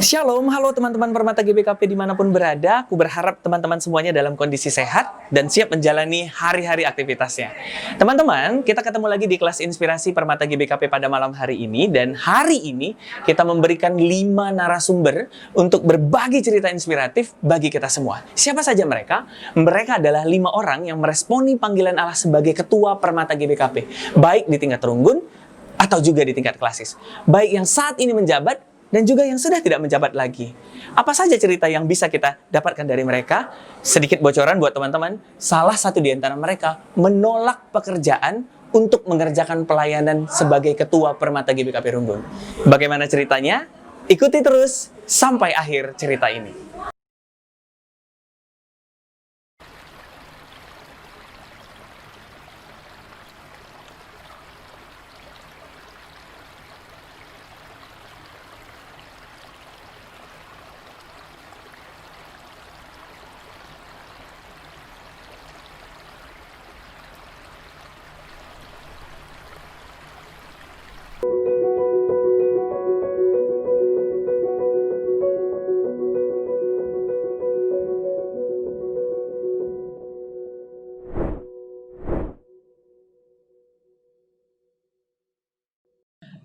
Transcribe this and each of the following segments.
Shalom, halo teman-teman Permata GBKP dimanapun berada. Aku berharap teman-teman semuanya dalam kondisi sehat dan siap menjalani hari-hari aktivitasnya. Teman-teman, kita ketemu lagi di kelas inspirasi Permata GBKP pada malam hari ini. Dan hari ini kita memberikan 5 narasumber untuk berbagi cerita inspiratif bagi kita semua. Siapa saja mereka? Mereka adalah 5 orang yang meresponi panggilan Allah sebagai Ketua Permata GBKP. Baik di tingkat Runggun atau juga di tingkat klasis. Baik yang saat ini menjabat dan juga yang sudah tidak menjabat lagi. Apa saja cerita yang bisa kita dapatkan dari mereka? Sedikit bocoran buat teman-teman, salah satu di antara mereka menolak pekerjaan untuk mengerjakan pelayanan sebagai Ketua Permata GBKP Runggun. Bagaimana ceritanya? Ikuti terus sampai akhir cerita ini.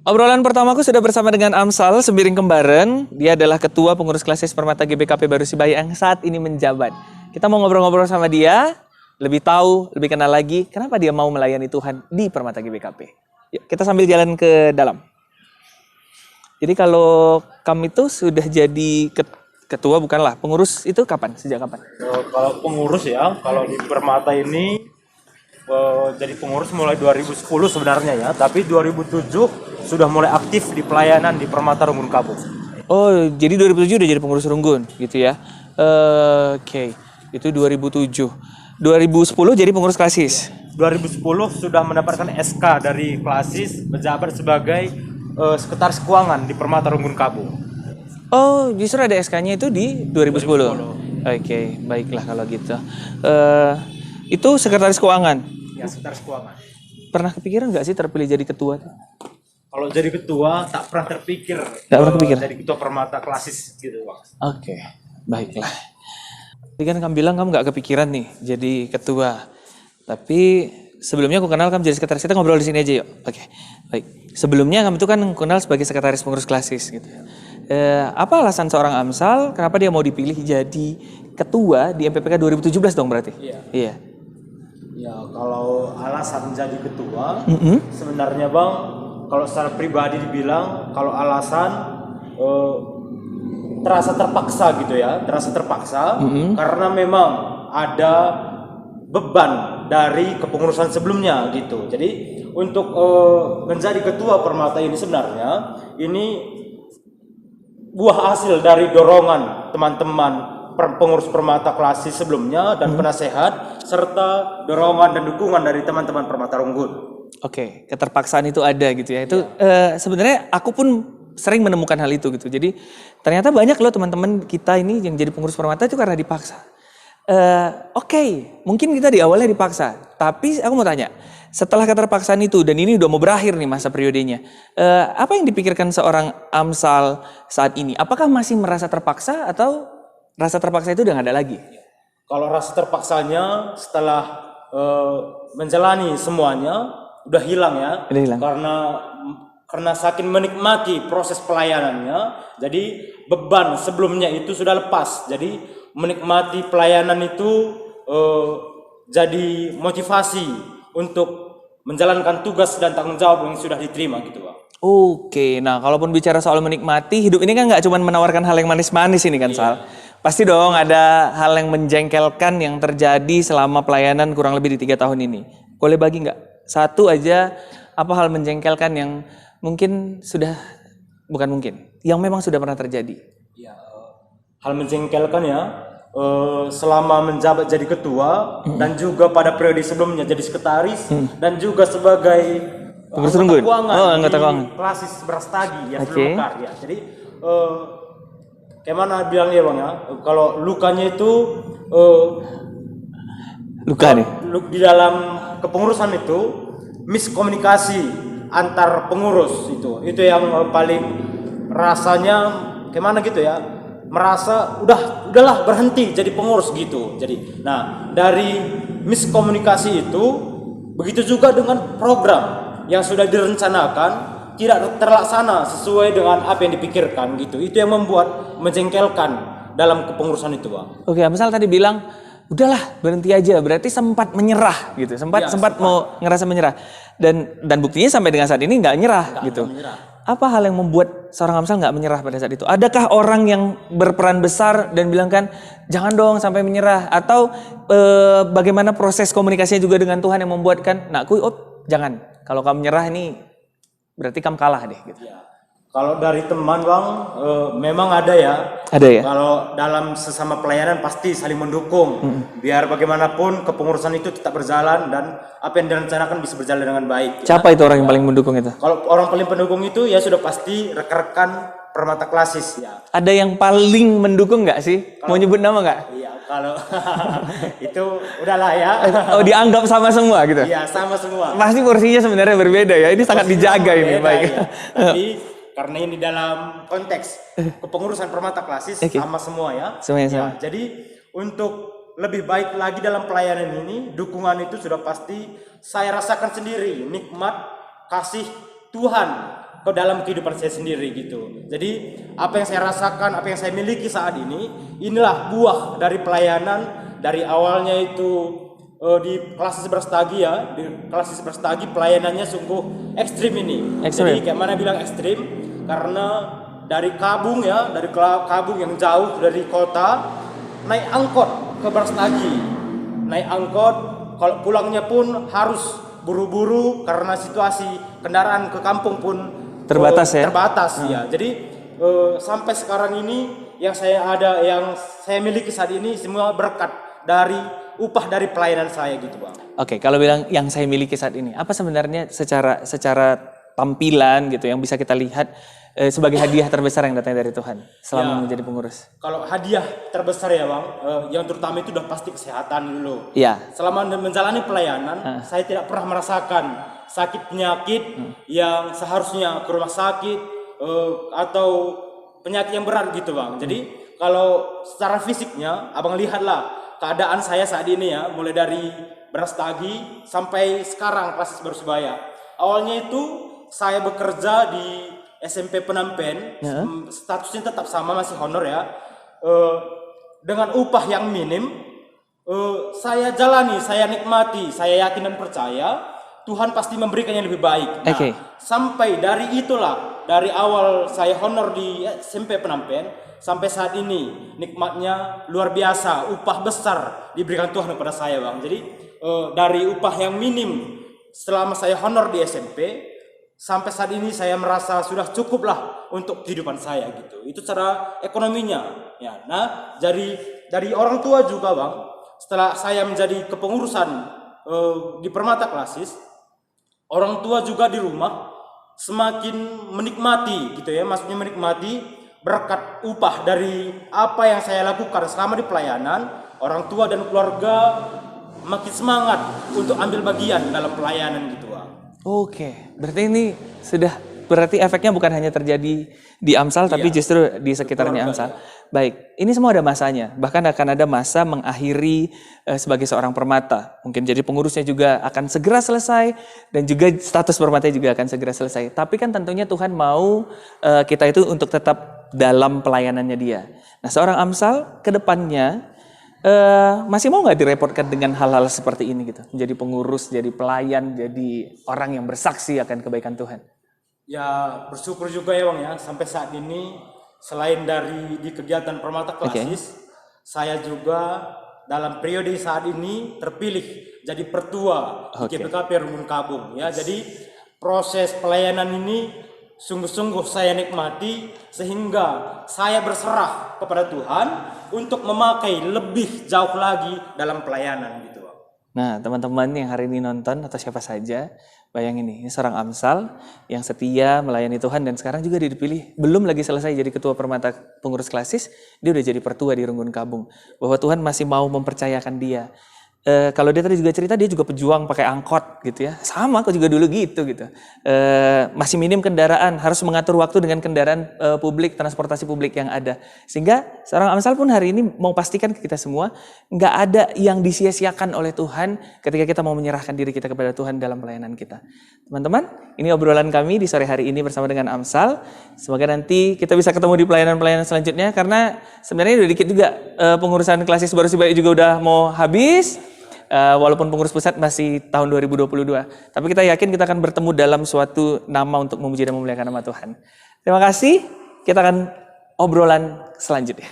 Obrolan pertamaku sudah bersama dengan Amsal Sembiring Kembaran. Dia adalah Ketua Pengurus Klasis Permata GBKP Baru Sibaya yang saat ini menjabat. Kita mau ngobrol-ngobrol sama dia, lebih tahu, lebih kenal lagi kenapa dia mau melayani Tuhan di Permata GBKP. Yuk, kita sambil jalan ke dalam. Jadi kalau kamu itu sudah jadi ketua, bukanlah pengurus, itu kapan? Sejak kapan? Kalau pengurus ya, kalau di Permata ini jadi pengurus mulai 2010 sebenarnya ya, tapi 2007 sudah mulai aktif di pelayanan di Permata Runggun Kabo. Oh, jadi 2007 udah jadi pengurus Runggun gitu ya. Oke. Itu 2007. 2010 jadi pengurus klasis. 2010 sudah mendapatkan SK dari klasis menjabat sebagai sekretaris keuangan di Permata Runggun Kabo. Oh, justru ada SK-nya itu di 2010. Oke, baiklah kalau gitu. Itu sekretaris keuangan. Ya, sekretaris keuangan. Pernah kepikiran nggak sih terpilih jadi ketua? Kalau jadi ketua tak pernah terpikir. Tak pernah terpikir. Jadi ketua Permata klasis gitu, Bang. Oke, baiklah. Tadi kan kamu bilang kamu nggak kepikiran nih jadi ketua. Tapi sebelumnya aku kenal kamu jadi sekretaris. Kita ngobrol di sini aja yuk. Oke, baik. Sebelumnya kamu itu kan kenal sebagai sekretaris pengurus klasis gitu. Apa alasan seorang Amsal kenapa dia mau dipilih jadi ketua di MPPK 2017 dong berarti? Iya. Ya, kalau alasan jadi ketua, sebenarnya Bang, kalau secara pribadi dibilang, kalau alasan terasa terpaksa gitu ya, karena memang ada beban dari kepengurusan sebelumnya gitu. Jadi untuk menjadi ketua Permata ini sebenarnya ini buah hasil dari dorongan teman-teman pengurus Permata klasis sebelumnya dan penasehat serta dorongan dan dukungan dari teman-teman Permata Runggun. Oke, keterpaksaan itu ada gitu ya. Itu sebenarnya aku pun sering menemukan hal itu gitu. Jadi ternyata banyak loh teman-teman kita ini yang jadi pengurus Permata itu karena dipaksa. Oke, mungkin kita di awalnya dipaksa. Tapi aku mau tanya, setelah keterpaksaan itu dan ini udah mau berakhir nih masa periodenya, apa yang dipikirkan seorang Amsal saat ini? Apakah masih merasa terpaksa atau rasa terpaksa itu udah gak ada lagi? Kalau rasa terpaksanya setelah menjalani semuanya udah hilang ya. Udah hilang. Karena saking menikmati proses pelayanannya, jadi beban sebelumnya itu sudah lepas. Jadi menikmati pelayanan itu jadi motivasi untuk menjalankan tugas dan tanggung jawab yang sudah diterima gitu Pak. Oke, nah kalaupun bicara soal menikmati, hidup ini kan gak cuma menawarkan hal yang manis-manis ini kan Sal. Pasti dong ada hal yang menjengkelkan yang terjadi selama pelayanan kurang lebih di 3 tahun ini. Boleh bagi nggak? Satu aja, apa hal menjengkelkan yang mungkin sudah, bukan mungkin, yang memang sudah pernah terjadi? Ya, hal menjengkelkan ya, selama menjabat jadi ketua dan juga pada periode sebelumnya jadi sekretaris dan juga sebagai anggota keuangan di klasis Brastagi ya, ya. Jadi kayak mana bilangnya Bang ya, kalau lukanya itu luka nih di dalam kepengurusan itu miskomunikasi antar pengurus itu yang paling rasanya gimana gitu ya, merasa udahlah berhenti jadi pengurus gitu. Jadi, nah dari miskomunikasi itu, begitu juga dengan program yang sudah direncanakan tidak terlaksana sesuai dengan apa yang dipikirkan gitu. Itu yang membuat menjengkelkan dalam kepengurusan itu, Bang. Oke, misal tadi bilang udahlah berhenti aja, berarti sempat menyerah gitu, sempat mau ngerasa menyerah, dan buktinya sampai dengan saat ini nggak nyerah gitu. Apa hal yang membuat seorang Amsal nggak menyerah pada saat itu? Adakah orang yang berperan besar dan bilang kan jangan dong sampai menyerah, atau bagaimana proses komunikasinya juga dengan Tuhan yang membuatkan nakku jangan, kalau kamu menyerah ini berarti kamu kalah deh gitu. Ya. Kalau dari teman, Bang, memang ada ya. Ada ya. Kalau dalam sesama pelayanan pasti saling mendukung. Biar bagaimanapun kepengurusan itu tetap berjalan dan apa yang direncanakan bisa berjalan dengan baik. Siapa itu orang yang paling mendukung itu? Kalau orang paling pendukung itu ya sudah pasti rekan-rekan Permata Klasis ya. Ada yang paling mendukung nggak sih? Mau nyebut nama nggak? Iya, kalau itu udahlah ya. Oh, dianggap sama semua gitu? Iya, sama semua. Pasti porsinya sebenarnya berbeda ya. Ini sangat dijaga ini, baik. Ya. Tapi karena ini dalam konteks kepengurusan Permata Klasis sama semua ya. Semuanya sama. Ya, jadi untuk lebih baik lagi dalam pelayanan ini, dukungan itu sudah pasti saya rasakan sendiri, nikmat kasih Tuhan ke dalam kehidupan saya sendiri gitu. Jadi apa yang saya rasakan, apa yang saya miliki saat ini, inilah buah dari pelayanan dari awalnya itu di Klasis Brastagi ya, di Klasis Brastagi pelayanannya sungguh ekstrim ini. Jadi kayak mana bilang ekstrim? Karena dari Kabung ya, dari Kabung yang jauh dari kota, naik angkot ke Brastagi. Naik angkot, kalau pulangnya pun harus buru-buru karena situasi kendaraan ke kampung pun terbatas ya. Terbatas ya. Jadi sampai sekarang ini yang saya miliki saat ini semua berkat dari upah dari pelayanan saya gitu, Bang. Oke, kalau bilang yang saya miliki saat ini, apa sebenarnya secara tampilan gitu yang bisa kita lihat sebagai hadiah terbesar yang datang dari Tuhan selama menjadi pengurus? Kalau hadiah terbesar ya, Bang, yang terutama itu udah pasti kesehatan dulu. Iya. Selama menjalani pelayanan, saya tidak pernah merasakan sakit penyakit yang seharusnya ke rumah sakit atau penyakit yang berat gitu, Bang. Jadi kalau secara fisiknya, Abang lihatlah keadaan saya saat ini ya, mulai dari Brastagi sampai sekarang Klasis Berubaya. Awalnya itu saya bekerja di SMP Penampen, statusnya tetap sama, masih honor ya, dengan upah yang minim. Saya jalani, saya nikmati, saya yakin dan percaya Tuhan pasti memberikan yang lebih baik. Nah, sampai dari itulah, dari awal saya honor di SMP Penampen sampai saat ini nikmatnya luar biasa, upah besar diberikan Tuhan kepada saya, Bang. Jadi dari upah yang minim selama saya honor di SMP sampai saat ini saya merasa sudah cukup lah untuk kehidupan saya gitu. Itu cara ekonominya ya. Nah, dari orang tua juga, Bang, setelah saya menjadi kepengurusan di Permata Klasis, orang tua juga di rumah semakin menikmati gitu ya, maksudnya menikmati berkat upah dari apa yang saya lakukan selama di pelayanan. Orang tua dan keluarga makin semangat untuk ambil bagian dalam pelayanan gitu, Bang. Oke, berarti ini berarti efeknya bukan hanya terjadi di Amsal, tapi justru di sekitarnya Amsal. Baik, ini semua ada masanya. Bahkan akan ada masa mengakhiri sebagai seorang permata. Mungkin jadi pengurusnya juga akan segera selesai, dan juga status permata juga akan segera selesai. Tapi kan tentunya Tuhan mau kita itu untuk tetap dalam pelayanannya Dia. Nah, seorang Amsal ke depannya masih mau nggak direpotkan dengan hal-hal seperti ini gitu? Menjadi pengurus, jadi pelayan, jadi orang yang bersaksi akan kebaikan Tuhan. Ya, bersyukur juga ya, Bang ya, sampai saat ini selain dari di kegiatan Permata Klasis, saya juga dalam periode saat ini terpilih jadi pertua di GBKP Rungun Kabung ya. Jadi proses pelayanan ini sungguh-sungguh saya nikmati sehingga saya berserah kepada Tuhan untuk memakai lebih jauh lagi dalam pelayanan gitu, Bang. Nah, teman-teman yang hari ini nonton atau siapa saja, bayangin ini seorang Amsal yang setia melayani Tuhan dan sekarang juga dia dipilih, belum lagi selesai jadi ketua Permata Pengurus Klasis, dia udah jadi pertua di Rungun Kabung. Bahwa Tuhan masih mau mempercayakan dia. Kalau dia tadi juga cerita dia juga pejuang pakai angkot gitu ya. Sama aku juga dulu gitu. Masih minim kendaraan, harus mengatur waktu dengan kendaraan publik, transportasi publik yang ada. Sehingga seorang Amsal pun hari ini mau pastikan ke kita semua, nggak ada yang disia-siakan oleh Tuhan ketika kita mau menyerahkan diri kita kepada Tuhan dalam pelayanan kita. Teman-teman, ini obrolan kami di sore hari ini bersama dengan Amsal. Semoga nanti kita bisa ketemu di pelayanan-pelayanan selanjutnya, karena sebenarnya udah dikit juga pengurusan Klasis Baru Sibai juga udah mau habis. Walaupun pengurus pusat masih tahun 2022. Tapi kita yakin kita akan bertemu dalam suatu nama untuk memuji dan memuliakan nama Tuhan. Terima kasih. Kita akan obrolan selanjutnya.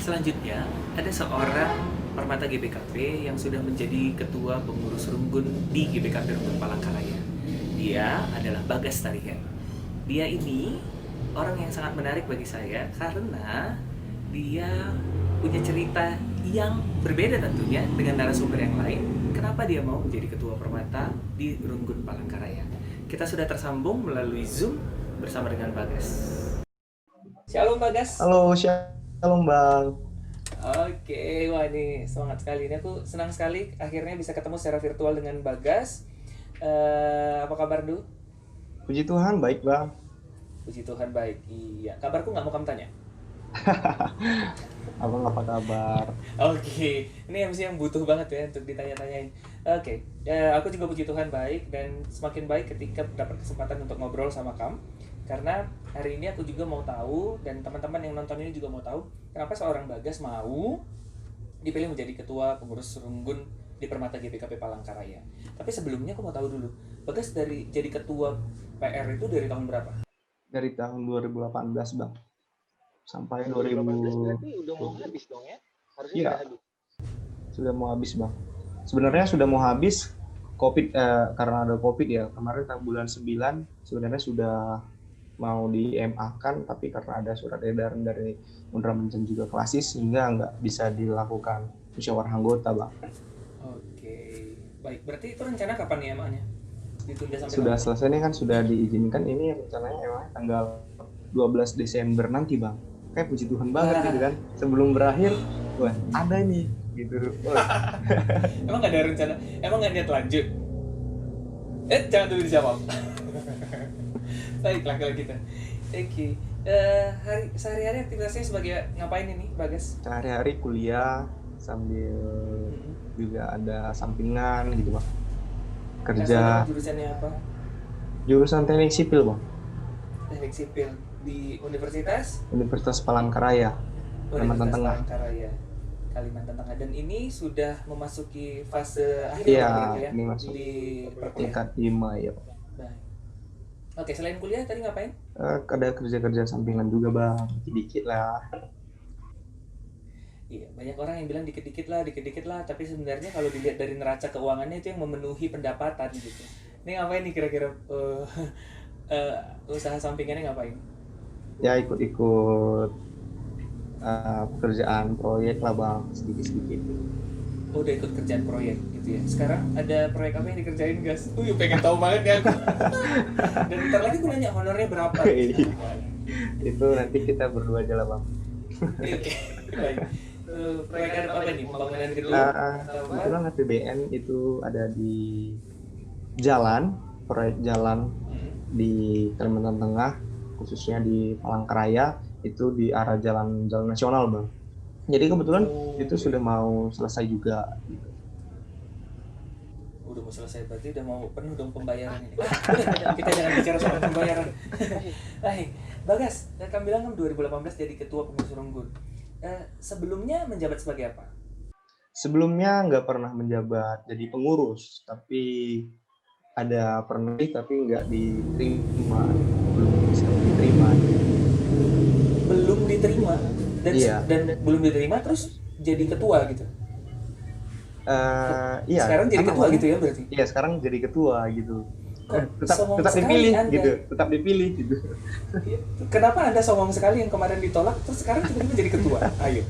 Selanjutnya, ada seorang Permata GBKP yang sudah menjadi ketua pengurus Runggun di GBKP Runggun Palangkaraya. Dia adalah Bagas Tarigan. Dia ini orang yang sangat menarik bagi saya karena dia punya cerita yang berbeda tentunya dengan narasumber yang lain. Kenapa dia mau menjadi ketua Permata di Runggun Palangkaraya? Kita sudah tersambung melalui Zoom bersama dengan Bagas. Shalom Bagas. Halo, shalom Bang. Oke, wah ini semangat sekali. Ini aku senang sekali akhirnya bisa ketemu secara virtual dengan Bagas. Apa kabar, Du? Puji Tuhan, baik Bang. Puji Tuhan, baik. Iya, kabarku nggak mau kamu tanya. Abang apa kabar? Oke, ini MC yang butuh banget ya untuk ditanya-tanyain. Oke, aku juga puji Tuhan baik dan semakin baik ketika dapat kesempatan untuk ngobrol sama kamu. Karena hari ini aku juga mau tahu dan teman-teman yang nonton ini juga mau tahu kenapa seorang Bagas mau dipilih menjadi ketua pengurus Runggun di Permata GBKP Palangkaraya. Tapi sebelumnya aku mau tahu dulu, Bagas dari jadi ketua PR itu dari tahun berapa? Dari tahun 2018 Bang. Sampai 2018 berarti udah mau habis dong ya? Harusnya iya, sudah habis. Sudah mau habis Bang. Sebenarnya sudah mau habis COVID karena ada COVID ya. Kemarin bulan 9 sebenarnya sudah mau di MA kan, tapi karena ada surat edaran dari Undraman dan juga Klasis sehingga nggak bisa dilakukan musyawarah anggota Bang. Oke, baik. Berarti itu rencana kapan nih MA-nya? Ditunda sampai Sudah kapan? selesai nih kan, sudah diizinkan. Ini rencananya emang tanggal 12 Desember nanti Bang. Kayak puji Tuhan banget gitu kan. Sebelum berakhir, wah ada nih gitu. Emang nggak ada rencana? Emang nggak niat lanjut? Jangan dulu dijawab. Baiklah kalau gitu. Oke. Sehari-hari aktivitasnya sebagai ngapain ini, Bagas? Sehari-hari kuliah sambil juga ada sampingan gitu Bang. Kerja. Jurusannya apa? Jurusan teknik sipil Bang. Teknik sipil di Universitas Palangkaraya, Kalimantan Tengah. Palangkaraya, Kalimantan Tengah. Dan ini sudah memasuki fase akhir Iya, ya? ini masuk Di tingkat 5 ya. Baik. Oke, selain kuliah tadi ngapain? Ada kerja-kerja sampingan juga Bang, dikit lah. Iya, banyak orang yang bilang dikit-dikit lah, tapi sebenarnya kalau dilihat dari neraca keuangannya itu yang memenuhi pendapatan gitu. Ini ngapain nih kira-kira usaha sampingannya ngapain? Ya ikut-ikut pekerjaan proyek lah Bang, sedikit-sedikit. Oh, udah ikut kerjaan proyek gitu ya. Sekarang ada proyek apa yang dikerjain, guys? Pengen tahu banget ya aku. Dan ntar lagi aku nanya honornya berapa. Itu nanti kita berdua aja lah Bang. Oke, baik. Proyek apa nih? Pembangunan gedung? Kebetulan APBN itu ada di jalan, proyek jalan di Kalimantan Tengah, khususnya di Palangkaraya, itu di arah jalan nasional Bang. Jadi kebetulan itu sudah mau selesai juga. Gitu. Udah mau selesai, berarti udah mau penuh dong pembayaran ini. Kita jangan bicara soal pembayaran. Baik, Bagas, kamu bilang kan 2018 jadi ketua pengurus Runggun. Sebelumnya menjabat sebagai apa? Sebelumnya nggak pernah menjabat jadi pengurus, tapi ada pernah tapi nggak diterima, belum bisa diterima. Belum diterima dan Iya. dan belum diterima terus jadi ketua gitu. Iya. Sekarang jadi ketua gitu ya berarti? Iya, sekarang jadi ketua gitu. Tetap Songong dipilih sekali Anda. gitu, tetap dipilih gitu. Kenapa Anda songong sekali yang kemarin ditolak terus sekarang tiba-tiba jadi ketua? Ayo.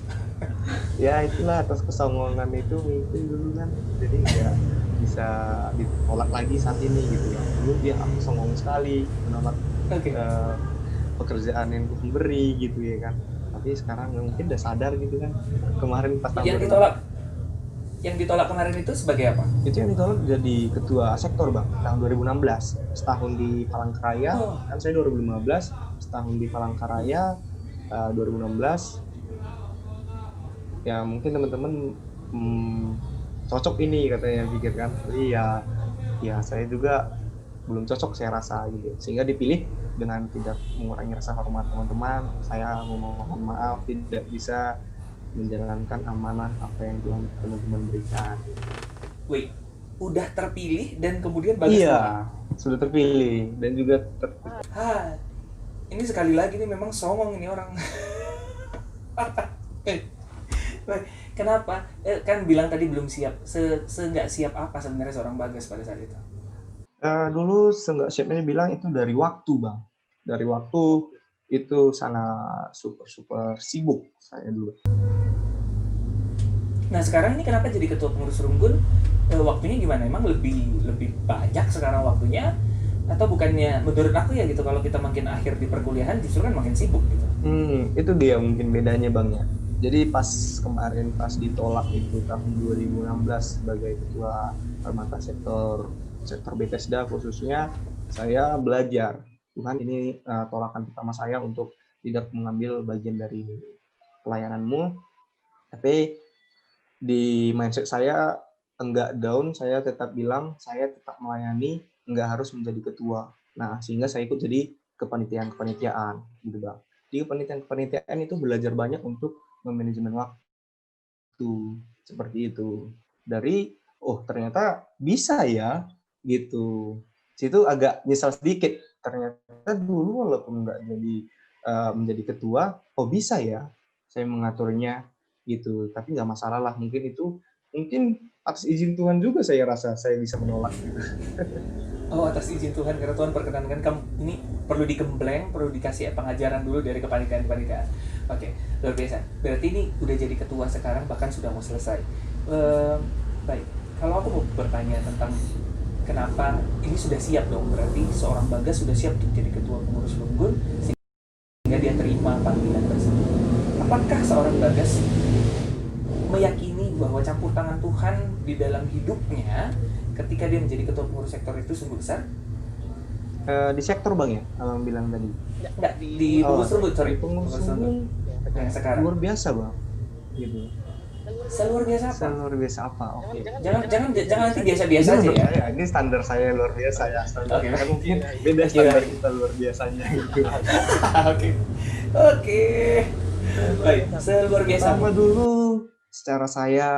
Ya itulah atas kesongongan itu mungkin dulu kan, jadi nggak bisa ditolak lagi saat ini gitu bang. Dulu dia aku songong sekali menolak Oke. eh, pekerjaan yang ku beri gitu ya kan. Tapi sekarang mungkin udah sadar gitu kan. Kemarin pas tahun Yang 2000 ditolak, yang ditolak kemarin itu sebagai apa? itu yang ditolak jadi ketua sektor bang tahun 2016, setahun di Palangkaraya. Oh, Kan saya 2015 setahun di Palangkaraya, 2016 ya mungkin teman-teman cocok ini katanya pikir kan. Jadi ya saya juga belum cocok saya rasa gitu, sehingga dipilih dengan tidak mengurangi rasa hormat teman-teman. Saya memohon maaf tidak bisa menjalankan amanah apa yang Tuhan teman-teman berikan. wait, udah terpilih dan kemudian Bagas nolak. Iya, sudah terpilih dan juga Hah, ini sekali lagi nih memang songong ini orang. Kenapa? Kan bilang tadi belum siap. Nggak siap apa sebenarnya seorang Bagas pada saat itu? dulu seenggak siapnya bilang itu dari waktu bang, dari waktu itu sangat super super sibuk saya dulu. Nah sekarang ini kenapa jadi ketua pengurus Runggun? Waktunya gimana? Emang lebih lebih banyak sekarang waktunya? Atau bukannya menurut aku ya gitu kalau kita makin akhir di perkuliahan justru kan makin sibuk gitu. Itu dia mungkin bedanya bang ya. Jadi pas kemarin pas ditolak itu tahun 2016 sebagai ketua Permata sektor Bethesda khususnya, saya belajar Tuhan ini tolakan pertama saya untuk tidak mengambil bagian dari pelayananmu, tapi di mindset saya enggak down, saya tetap bilang saya tetap melayani, enggak harus menjadi ketua. Nah, sehingga saya ikut jadi kepanitiaan gitu bang. Di kepanitiaan itu belajar banyak untuk memanajemen waktu seperti itu. Dari ternyata bisa ya gitu. Situ agak nyesal sedikit. Ternyata dulu walaupun enggak jadi menjadi ketua, bisa ya saya mengaturnya gitu. Tapi nggak masalah lah. Mungkin atas izin Tuhan juga saya rasa saya bisa menolak gitu. Oh atas izin Tuhan karena Tuhan perkenankan kamu ini perlu digembleng, perlu dikasih pengajaran dulu dari kepanikan-kepanikan. Oke, luar biasa. Berarti ini udah jadi ketua sekarang bahkan sudah mau selesai. Baik, kalau aku mau bertanya tentang kenapa ini sudah siap dong, berarti seorang Bagas sudah siap untuk jadi ketua pengurus Runggun sehingga dia terima panggilan tersebut. Apakah seorang Bagas meyakini bahwa campur tangan Tuhan di dalam hidupnya ketika dia menjadi ketua pengurus sektor itu sungguh besar? Di sektor bang ya, abang bilang tadi. Enggak, di pengurus Runggut, sorry. Di pengurus Pengurus Runggut. Yang sekarang. luar biasa bang, gitu. Seluar biasa apa? Luar biasa apa? Oke. Jangan nanti biasa-biasa aja ya. Ini standar saya luar biasa ya. Standar Oke. kan mungkin beda standar kita luar biasanya gitu. Oke. Oke. Baik, seluar biasa. Pertama dulu secara saya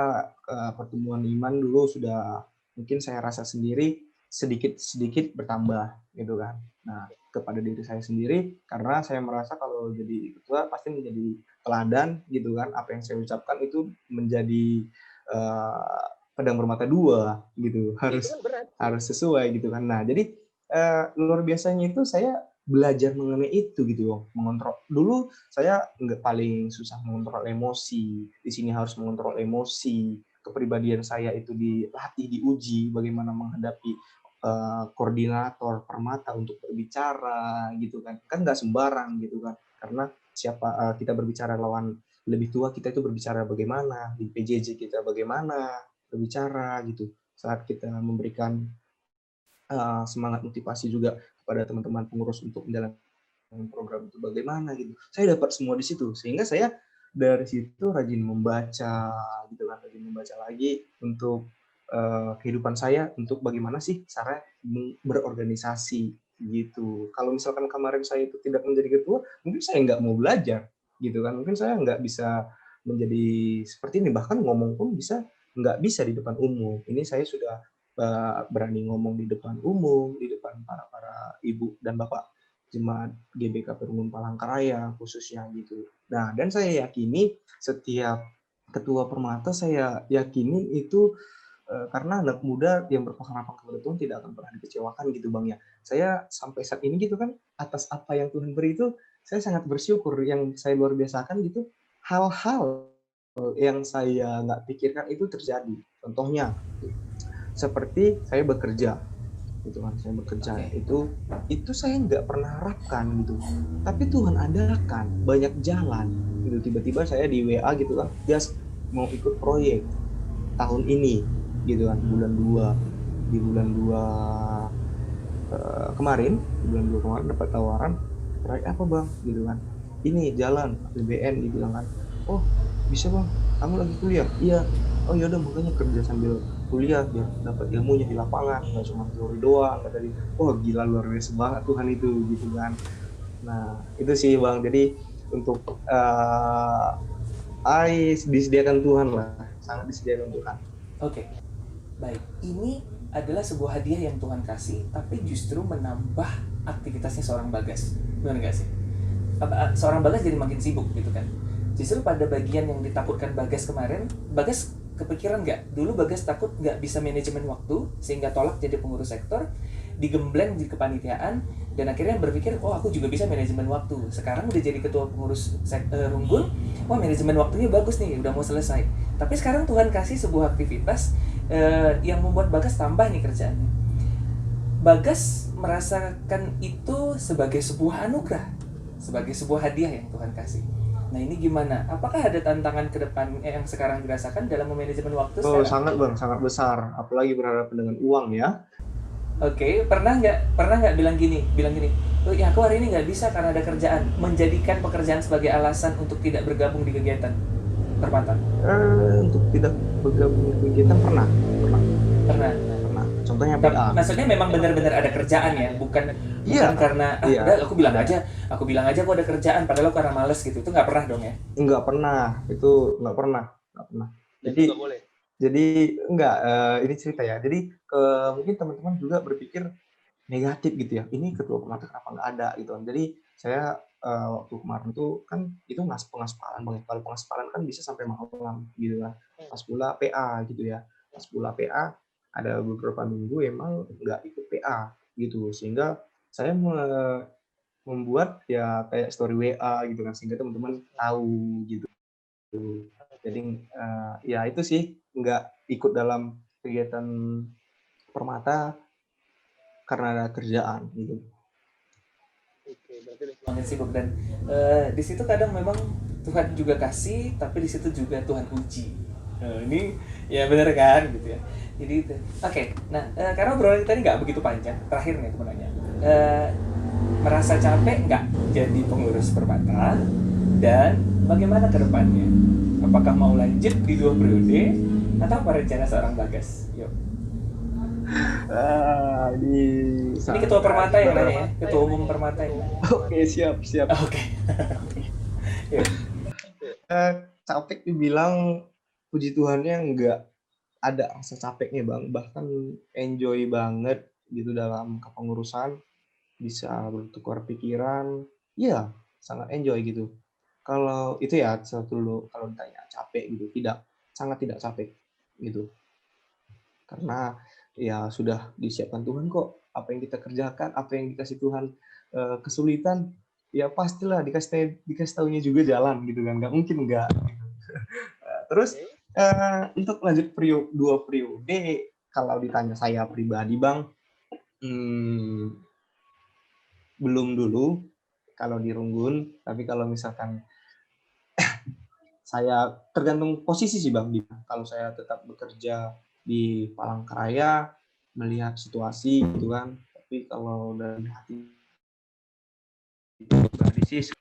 pertumbuhan iman dulu sudah mungkin saya rasa sendiri sedikit bertambah gitu kan. Nah, kepada diri saya sendiri karena saya merasa kalau jadi ketua pasti menjadi teladan gitu kan. Apa yang saya ucapkan itu menjadi pedang bermata dua gitu. Harus sesuai gitu kan. Nah, jadi luar biasanya itu saya belajar mengenai itu gitu, mengontrol. Dulu saya nggak paling susah mengontrol emosi. Di sini harus mengontrol emosi. Kepribadian saya itu dilatih, diuji bagaimana menghadapi koordinator permata untuk berbicara gitu kan. Kan nggak sembarang gitu kan. Karena kita berbicara lawan lebih tua, kita itu berbicara bagaimana, di PJJ kita bagaimana berbicara gitu. Saat kita memberikan semangat motivasi juga kepada teman-teman pengurus untuk menjalankan program itu bagaimana gitu. Saya dapat semua di situ sehingga saya dari situ rajin membaca gitu kan, rajin membaca lagi untuk kehidupan saya untuk bagaimana sih cara berorganisasi gitu. Kalau misalkan kemarin saya itu tidak menjadi ketua, mungkin saya nggak mau belajar gitu kan. Mungkin saya nggak bisa menjadi seperti ini, bahkan ngomong pun nggak bisa di depan umum. Ini saya sudah berani ngomong di depan umum, di depan para ibu dan bapak jemaat GBK Perunggun Palangkaraya khususnya gitu. Nah, dan saya yakini setiap ketua permata saya yakini itu karena anak muda yang berpengharapan kepada Tuhan tidak akan pernah dikecewakan gitu Bang ya. Saya sampai saat ini gitu kan atas apa yang Tuhan beri itu saya sangat bersyukur. Yang saya luar biasakan gitu hal-hal yang saya nggak pikirkan itu terjadi. Contohnya, seperti saya bekerja, gitu kan, saya bekerja itu saya nggak pernah harapkan gitu, tapi Tuhan adakan banyak jalan gitu. Tiba-tiba saya di WA gitu kan, just mau ikut proyek tahun ini gitu kan, bulan 2 di bulan 2 kemarin, di bulan 2 kemarin dapat tawaran proyek apa bang gitu kan, ini jalan APBN dibilang kan, oh bisa bang, kamu lagi kuliah? Iya. Oh ya udah, makanya kerja sambil kuliah biar dapat ilmunya di lapangan, nggak cuma teori doang. Kata dia, oh gila luar biasa banget Tuhan itu gitu kan. Nah itu sih bang, jadi untuk disediakan Tuhan lah, sangat disediakan Tuhan. Oke, baik. Ini adalah sebuah hadiah yang Tuhan kasih, tapi justru menambah aktivitasnya seorang Bagas. Benar nggak sih? Seorang Bagas jadi makin sibuk gitu kan. Justru pada bagian yang ditakutkan Bagas kemarin, Bagas kepikiran nggak? Dulu Bagas takut nggak bisa manajemen waktu, sehingga tolak jadi pengurus sektor, digembleng di kepanitiaan, dan akhirnya berpikir, oh aku juga bisa manajemen waktu. Sekarang udah jadi ketua pengurus Runggul, wah manajemen waktunya bagus nih, udah mau selesai. Tapi sekarang Tuhan kasih sebuah aktivitas yang membuat Bagas tambah nih kerjaannya. Bagas merasakan itu sebagai sebuah anugerah, sebagai sebuah hadiah yang Tuhan kasih. Nah ini gimana? Apakah ada tantangan ke depan yang sekarang dirasakan dalam memanajemen waktu Oh sekarang? sangat bang, sangat besar. Apalagi berhadapan dengan uang ya. Oke, pernah nggak bilang gini, oh ya aku hari ini nggak bisa karena ada kerjaan, menjadikan pekerjaan sebagai alasan untuk tidak bergabung di kegiatan permata? Untuk tidak bergabung di kegiatan pernah. Pernah. Contohnya PA. Maksudnya memang benar-benar ada kerjaan ya, bukan karena udah aku bilang aja aku ada kerjaan padahal aku karena males gitu. Itu nggak pernah dong ya? Nggak pernah, itu nggak pernah. Jadi nggak boleh. Jadi enggak, ini cerita ya. Jadi mungkin teman-teman juga berpikir negatif gitu ya. Ini ketua permata kenapa nggak ada gitu kan. Jadi saya waktu kemarin tuh kan itu pengaspalan bang. Kalau pengaspalan kan bisa sampai malam gitu kan. Pas pula PA gitu ya. Pas pula PA ada beberapa minggu emang nggak ikut PA gitu. Sehingga saya membuat ya kayak story WA gitu kan. Sehingga teman-teman tahu gitu. Jadi ya itu sih, nggak ikut dalam kegiatan permata karena ada kerjaan gitu. Oke, berarti Makin sibuk dan di situ kadang memang Tuhan juga kasih, tapi di situ juga Tuhan uji. Ini ya benar kan gitu ya. Jadi itu. Oke, nah karena obrolan kita ini nggak begitu panjang. Terakhir nih aku mau nanya, merasa capek nggak jadi pengurus permata dan bagaimana ke depannya? Apakah mau lanjut di 2 periode atau apa rencana seorang Bagas? Yuk. Ini ketua permata yang nanya ya, ketua umum permata yang nanya. Oke, siap. Oke. Capek dibilang, puji Tuhannya nggak ada rasa capeknya bang, bahkan enjoy banget gitu dalam kepengurusan, bisa bertukar pikiran, ya sangat enjoy gitu. Kalau itu ya satu dulu, kalau ditanya capek gitu, sangat tidak capek gitu, karena ya sudah disiapkan Tuhan kok. Apa yang kita kerjakan, apa yang dikasih Tuhan kesulitan, ya pastilah dikasih tahunya juga jalan gitu kan, nggak mungkin nggak. Terus untuk lanjut 2 periode, kalau ditanya saya pribadi bang, belum dulu kalau di Runggun, tapi kalau misalkan saya tergantung posisi sih bang. Kalau saya tetap bekerja di Palangkaraya, melihat situasi gitu kan, tapi kalau dari hati pribadi sih,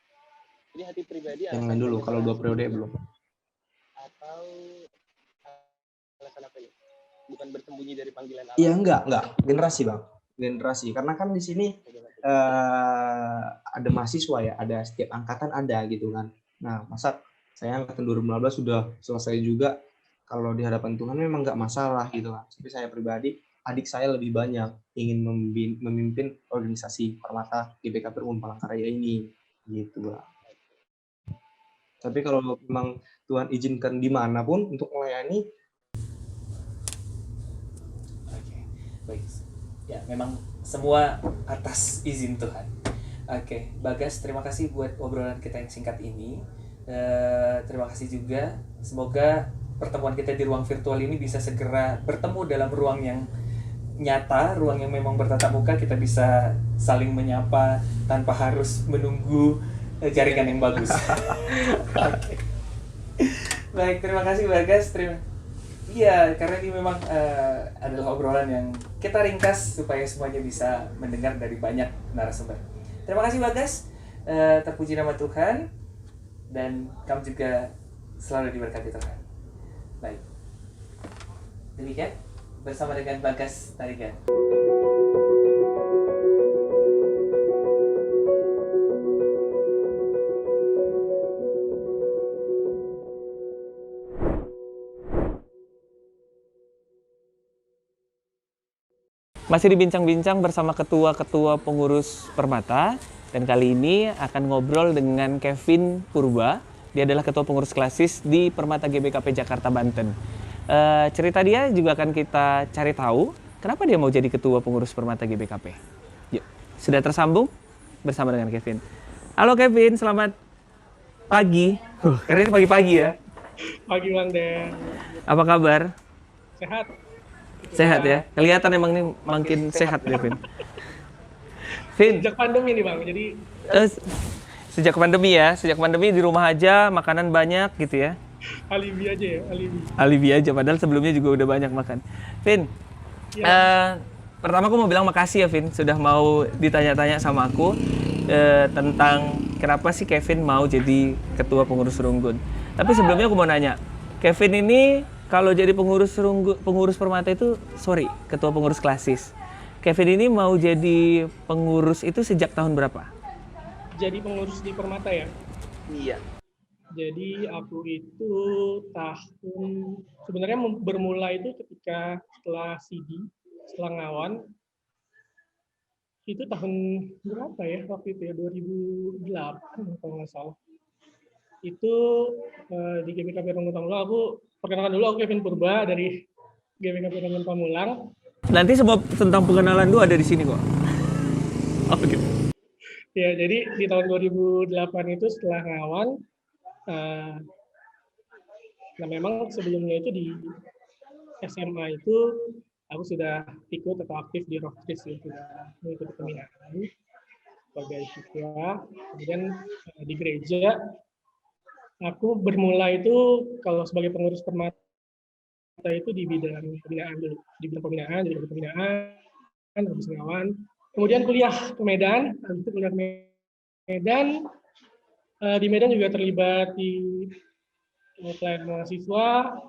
Jadi hati pribadi yang lain dulu. Kalau 2 periode belum. Atau alasan apa ini? Bukan bersembunyi dari panggilan Allah. Iya enggak generasi bang, generasi. Karena kan di sini ada mahasiswa ya, ada setiap angkatan ada gitu kan. Nah masa saya angkatan 2015 sudah selesai juga, kalau di hadapan Tuhan memang nggak masalah gitu kan. Tapi saya pribadi, adik saya lebih banyak ingin memimpin organisasi permata GBKP Unpad Palangkaraya ini gitu bang. Tapi kalau memang Tuhan izinkan dimanapun untuk melayani. Oke, baik. Ya, memang semua atas izin Tuhan. Oke, Bagas, terima kasih buat obrolan kita yang singkat ini. Terima kasih juga. Semoga pertemuan kita di ruang virtual ini bisa segera bertemu dalam ruang yang nyata, ruang yang memang bertatap muka, kita bisa saling menyapa tanpa harus menunggu jaringan yang bagus. Oke. Baik, terima kasih Bagas. Iya, karena ini memang adalah obrolan yang kita ringkas supaya semuanya bisa mendengar dari banyak narasumber. Terima kasih Bagas. Terpuji nama Tuhan, dan kamu juga selalu diberkati Tuhan. Baik. Demikian bersama dengan Bagas Tarigan. Masih dibincang-bincang bersama ketua-ketua pengurus Permata, dan kali ini akan ngobrol dengan Kevin Purba. Dia adalah ketua pengurus klasis di Permata GBKP Jakarta Banten. Cerita dia juga akan kita cari tahu kenapa dia mau jadi ketua pengurus Permata GBKP. Yuk, sudah tersambung bersama dengan Kevin. Halo Kevin, selamat pagi. Karena ini pagi-pagi ya. Pagi Bang Den. Apa kabar? Sehat. Sehat ya? Kelihatan emang ini makin sehat ya, Vin. Vin, Sejak pandemi nih Bang, jadi sejak pandemi di rumah aja, makanan banyak gitu ya. alibi aja ya, alibi. Alibi aja, padahal sebelumnya juga udah banyak makan. Vin, pertama aku mau bilang makasih ya Vin, sudah mau ditanya-tanya sama aku tentang kenapa sih Kevin mau jadi ketua pengurus Runggun. Tapi sebelumnya aku mau nanya, Kevin ini kalau jadi pengurus Permata itu, ketua pengurus klasis. Kevin ini mau jadi pengurus itu sejak tahun berapa? Jadi pengurus di Permata ya. Iya. Jadi aku itu sebenarnya bermula itu ketika setelah CD, setelah Ngawan, itu tahun berapa ya waktu itu ya, 2008 kalau nggak salah. Itu di GBKP Runggun Pamulang, aku perkenalkan dulu, aku Kevin Purba dari GBKP Runggun Pamulang. Nanti semua tentang pengenalan lu ada di sini kok. Oh gitu. Ya, jadi di tahun 2008 itu setelah Ngawan, nah memang sebelumnya itu di SMA itu aku sudah ikut atau aktif di Rockris, sudah mengikuti pembinaan sebagai siswa. Kemudian di gereja aku bermula itu kalau sebagai pengurus Permata itu di bidang pembinaan dulu, jadi pembinaan, habis Ngawan. Kemudian kuliah ke Medan, habis itu kuliah ke Medan. Di Medan juga terlibat di pelayanan mahasiswa.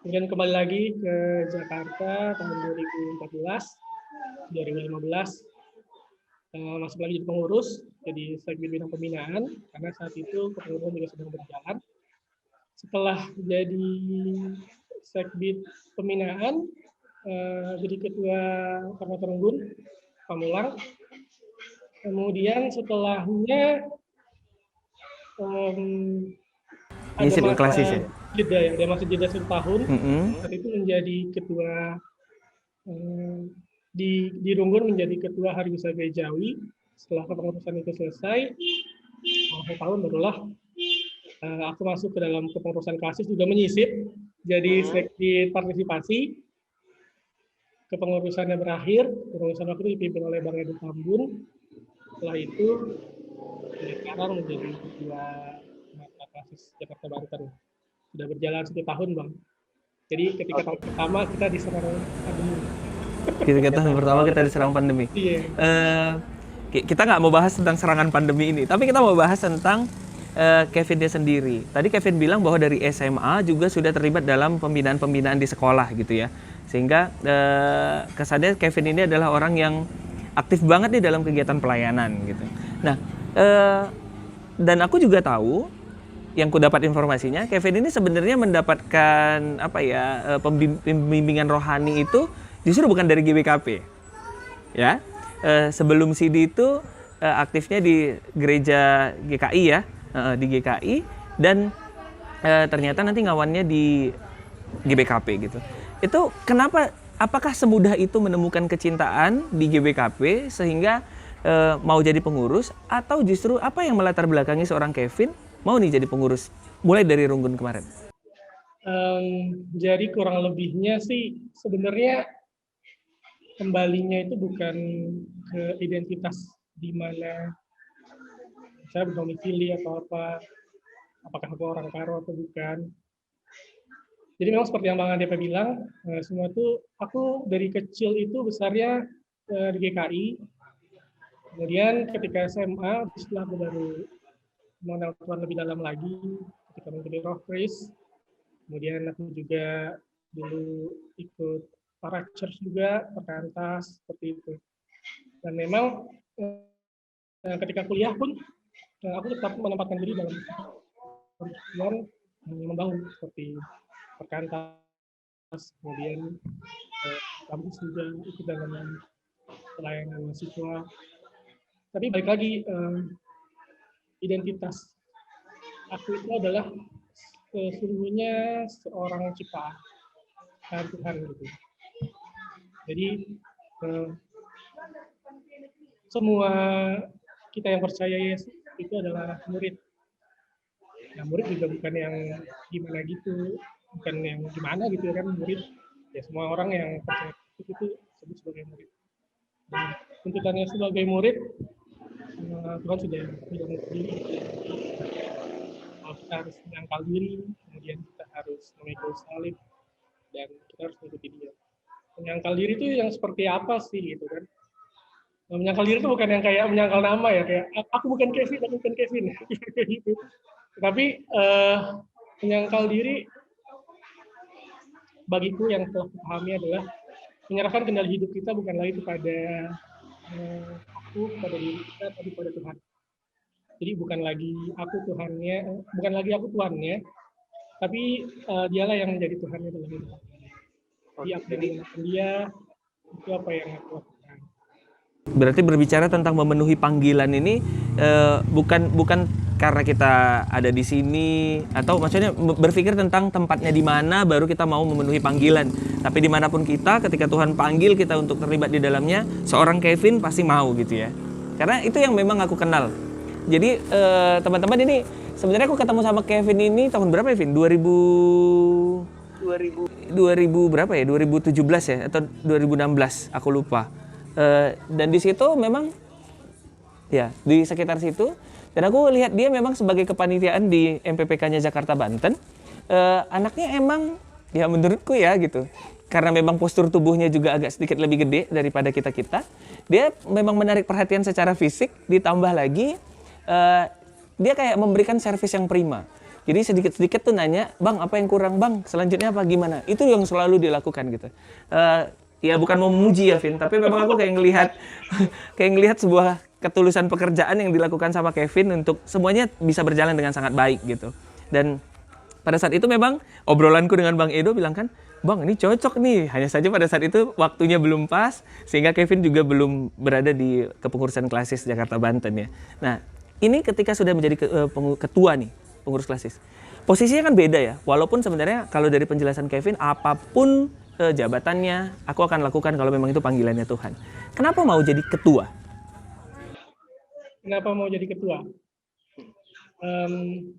Kemudian kembali lagi ke Jakarta tahun 2015, masuk lagi jadi pengurus, jadi sebagai bidang pembinaan, karena saat itu kepengurusan juga sedang berjalan. Setelah jadi sekbid pembinaan, jadi ketua Permata Runggun Pamulang. Kemudian setelahnya Ini ada klasis ya? jeda ya, ada masa jeda 1 tahun. Saat itu menjadi ketua di Runggun, menjadi ketua Hari Besar Gerejawi. Setelah kepengurusan itu selesai, 1 tahun barulah aku masuk ke dalam kepengurusan klasis, juga menyisip jadi sekbid partisipasi. Kepengurusannya berakhir, kepengurusan waktu itu dipimpin oleh Bang Edu Tambun. Setelah itu sekarang menjadi ketua Permata Klasis Jakarta Banten. Sudah berjalan 1 tahun Bang. Jadi ketika tahun pertama kita diserang pandemi. Kita diserang pandemi. Iya. Kita nggak mau bahas tentang serangan pandemi ini, tapi kita mau bahas tentang Kevin dia sendiri. Tadi Kevin bilang bahwa dari SMA juga sudah terlibat dalam pembinaan-pembinaan di sekolah gitu ya. Sehingga kesannya Kevin ini adalah orang yang aktif banget nih dalam kegiatan pelayanan gitu. Nah, dan aku juga tahu, yang ku dapat informasinya, Kevin ini sebenarnya mendapatkan pembimbingan rohani itu justru bukan dari GBKP. Ya. Sebelum CD itu aktifnya di gereja GKI ya, di GKI, dan ternyata nanti ngawannya di GBKP gitu. Itu kenapa, apakah semudah itu menemukan kecintaan di GBKP sehingga mau jadi pengurus, atau justru apa yang melatar belakangi seorang Kevin mau nih jadi pengurus? Mulai dari Runggun kemarin. Jadi kurang lebihnya sih sebenarnya kembalinya itu bukan ke identitas di mana saya berdomisili atau apa, apakah aku orang Karo atau bukan. Jadi memang seperti yang Bang Adepa bilang, semua itu aku dari kecil itu besarnya di GKI. Kemudian ketika SMA, setelah aku baru mengenal Tuhan lebih dalam lagi, ketika mengikuti Roh Kris, kemudian aku juga dulu ikut para church juga, perkantas, seperti itu. Dan memang ketika kuliah pun, aku tetap menempatkan diri dalam Tuhan membangun seperti perkantas, kemudian kampus juga ikut dalam pelayanan mahasiswa. Tapi balik lagi, identitas aku itu adalah sesungguhnya seorang ciptaan Tuhan gitu. Jadi semua kita yang percaya Yesus itu adalah murid. Nah, murid juga bukan yang gimana gitu, bukan yang gimana gitu kan murid. Ya semua orang yang percaya Yesus itu disebut sebagai murid. Dan tuntutannya sebagai murid, Tuhan sudah bilang sendiri. Kalau kita harus menyangkal diri, kemudian kita harus memikul salib, dan kita harus mengikuti Dia. Menyangkal diri itu yang seperti apa sih gitu kan? Nah, menyangkal diri itu bukan yang kayak menyangkal nama ya, kayak aku bukan Kevin, kayak gitu. Tapi menyangkal diri bagiku yang telah kupahami adalah menyerahkan kendali hidup kita bukan lagi kepada aku, kepada diri kita, tapi pada Tuhan. Jadi bukan lagi aku Tuhannya, bukan lagi aku Tuhannya, tapi Dialah yang menjadi Tuhannya dalam hidup. Jadi apa yang menggunakan Dia, itu apa yang aku lakukan. Berarti berbicara tentang memenuhi panggilan ini bukan karena kita ada di sini, atau maksudnya berpikir tentang tempatnya di mana baru kita mau memenuhi panggilan. Tapi dimanapun kita, ketika Tuhan panggil kita untuk terlibat di dalamnya, seorang Kevin pasti mau gitu ya. Karena itu yang memang aku kenal. Jadi teman-teman, ini sebenarnya aku ketemu sama Kevin ini tahun berapa ya, Vin? 2000 berapa ya? 2017 ya atau 2016, aku lupa. Dan di situ memang ya di sekitar situ, dan aku lihat dia memang sebagai kepanitiaan di MPPK-nya Jakarta Banten. Anaknya emang ya menurutku ya gitu, karena memang postur tubuhnya juga agak sedikit lebih gede daripada kita-kita. Dia memang menarik perhatian secara fisik, ditambah lagi dia kayak memberikan servis yang prima. Jadi sedikit-sedikit tuh nanya, "Bang, apa yang kurang, Bang? Selanjutnya apa, gimana?" Itu yang selalu dilakukan gitu. Ya bukan mau memuji ya, Vin, tapi memang aku kayak ngelihat sebuah ketulusan pekerjaan yang dilakukan sama Kevin untuk semuanya bisa berjalan dengan sangat baik gitu. Dan pada saat itu memang obrolanku dengan Bang Edo bilang kan, "Bang, ini cocok nih." Hanya saja pada saat itu waktunya belum pas, sehingga Kevin juga belum berada di kepengurusan klasis Jakarta Banten ya. Nah, ini ketika sudah menjadi ketua nih, pengurus klasis. Posisinya kan beda ya, walaupun sebenarnya kalau dari penjelasan Kevin, apapun jabatannya, aku akan lakukan kalau memang itu panggilannya Tuhan. Kenapa mau jadi ketua? Kenapa mau jadi ketua?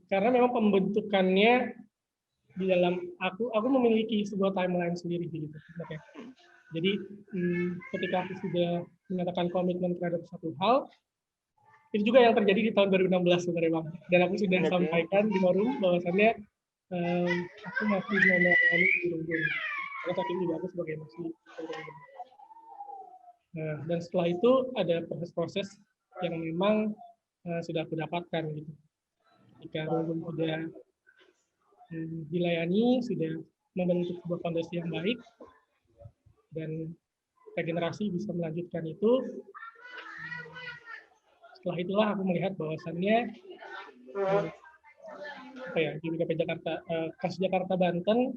Karena memang pembentukannya di dalam aku memiliki sebuah timeline sendiri gitu. Okay. Jadi ketika aku sudah menyatakan komitmen terhadap satu hal, itu juga yang terjadi di tahun 2016 sebenarnya Bang. Dan aku sudah sampaikan di forum bahwasannya aku masih melayani di Runggun. Karena saat ini aku sebagai masih. Nah, dan setelah itu ada proses-proses yang memang sudah aku dapatkan gitu. Ketika Runggun sudah dilayani, sudah membentuk sebuah fondasi yang baik, dan regenerasi bisa melanjutkan itu. Setelah itulah aku melihat bahwasannya GBKP Jakarta, KAS Jakarta Banten,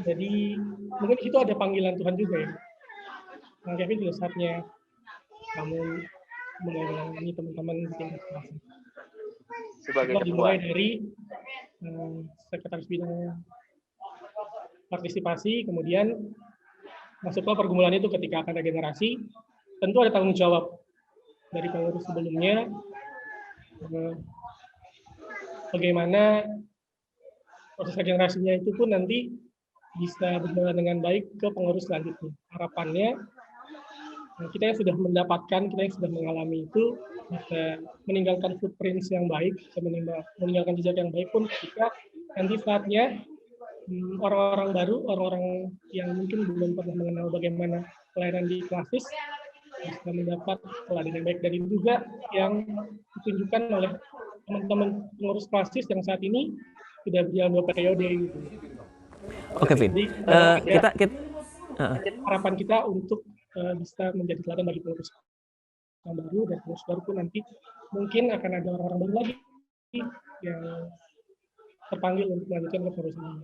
jadi mungkin itu ada panggilan Tuhan juga ya. Nah, Kevin juga saatnya kamu melayani teman-teman di tingkat kelas. Sebagai ketua. Dimulai dari sekretaris bidang partisipasi, kemudian masuklah pergumulan itu ketika akan regenerasi, tentu ada tanggung jawab dari pengurus sebelumnya bagaimana proses regenerasinya itu pun nanti bisa berjalan dengan baik ke pengurus selanjutnya. Harapannya kita yang sudah mendapatkan, kita yang sudah mengalami itu bisa meninggalkan footprints yang baik, bisa meninggalkan jejak yang baik pun ketika nanti saatnya orang-orang baru, orang-orang yang mungkin belum pernah mengenal bagaimana pelayanan di klasis bisa mendapat pelayanan yang baik, dan itu juga yang ditunjukkan oleh teman-teman pengurus klasis yang saat ini sudah berjalan 2 periode gitu. Oke, Vin. Jadi Kita harapan kita untuk bisa menjadi teladan bagi pengurus yang baru, dan pengurus baru pun nanti mungkin akan ada orang-orang baru lagi yang terpanggil untuk melanjutkan kepengurusan.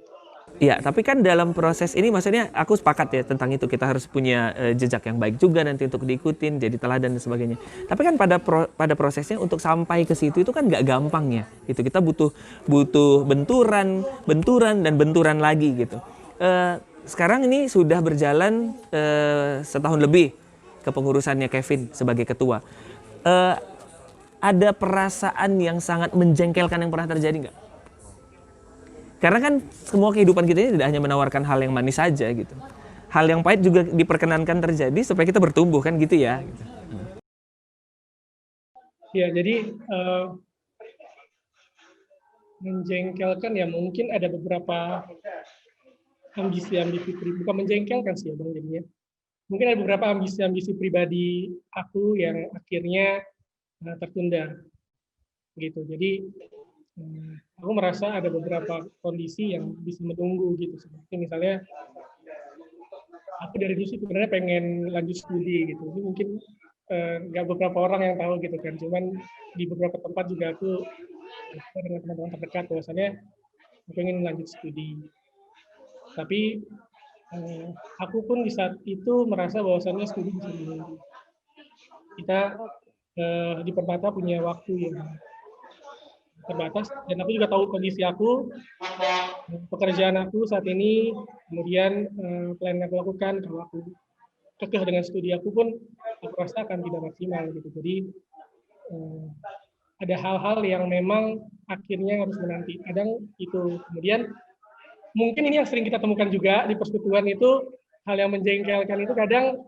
Ya, tapi kan dalam proses ini maksudnya aku sepakat ya tentang itu, kita harus punya jejak yang baik juga nanti untuk diikutin, jadi teladan dan sebagainya. Tapi kan pada prosesnya untuk sampai ke situ itu kan nggak gampang ya. Itu kita butuh benturan dan benturan lagi gitu. Sekarang ini sudah berjalan setahun lebih kepengurusannya Kevin sebagai ketua. Ada perasaan yang sangat menjengkelkan yang pernah terjadi nggak? Karena kan semua kehidupan kita ini tidak hanya menawarkan hal yang manis saja gitu. Hal yang pahit juga diperkenankan terjadi supaya kita bertumbuh kan gitu ya. Gitu. Ya, jadi menjengkelkan ya mungkin ada beberapa ambisi-ambisi pribadi, bukan menjengkelkan sih ya Bang jadinya. Mungkin ada beberapa ambisi-ambisi pribadi aku yang akhirnya tertunda gitu. Jadi aku merasa ada beberapa kondisi yang bisa menunggu gitu. Seperti misalnya aku dari dulu sebenarnya pengen lanjut studi gitu. Ini mungkin nggak beberapa orang yang tahu gitu kan. Cuman di beberapa tempat juga aku dengan teman-teman terdekat bahwasannya aku pengen lanjut studi. Tapi aku pun di saat itu merasa bahwasannya studi bisa menunggu. Kita di Permata punya waktu yang terbatas, dan aku juga tahu kondisi aku, pekerjaan aku saat ini, kemudian plan yang aku lakukan, kalau aku kekeh dengan studi aku pun aku rasa akan tidak maksimal gitu. Jadi ada hal-hal yang memang akhirnya harus menanti. Kadang itu kemudian mungkin ini yang sering kita temukan juga di persekutuan itu, hal yang menjengkelkan itu kadang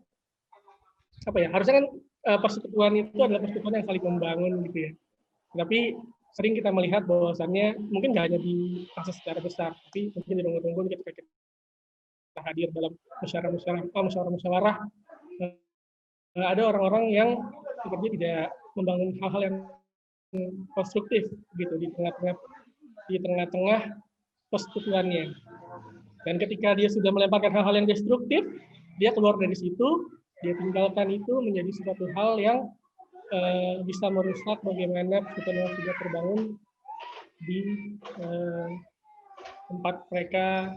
apa ya, harusnya kan persekutuan itu adalah persekutuan yang saling membangun gitu ya. Tapi sering kita melihat bahwasannya mungkin nggak hanya di kasus secara besar, tapi mungkin di tunggu-tunggu ketika kita hadir dalam musyawarah, ada orang-orang yang sepertinya tidak membangun hal-hal yang konstruktif gitu di tengah-tengah persekutuannya. Dan ketika dia sudah melemparkan hal-hal yang destruktif, dia keluar dari situ, dia tinggalkan itu menjadi suatu hal yang bisa merusak bagaimana persekutuan yang sudah terbangun di tempat mereka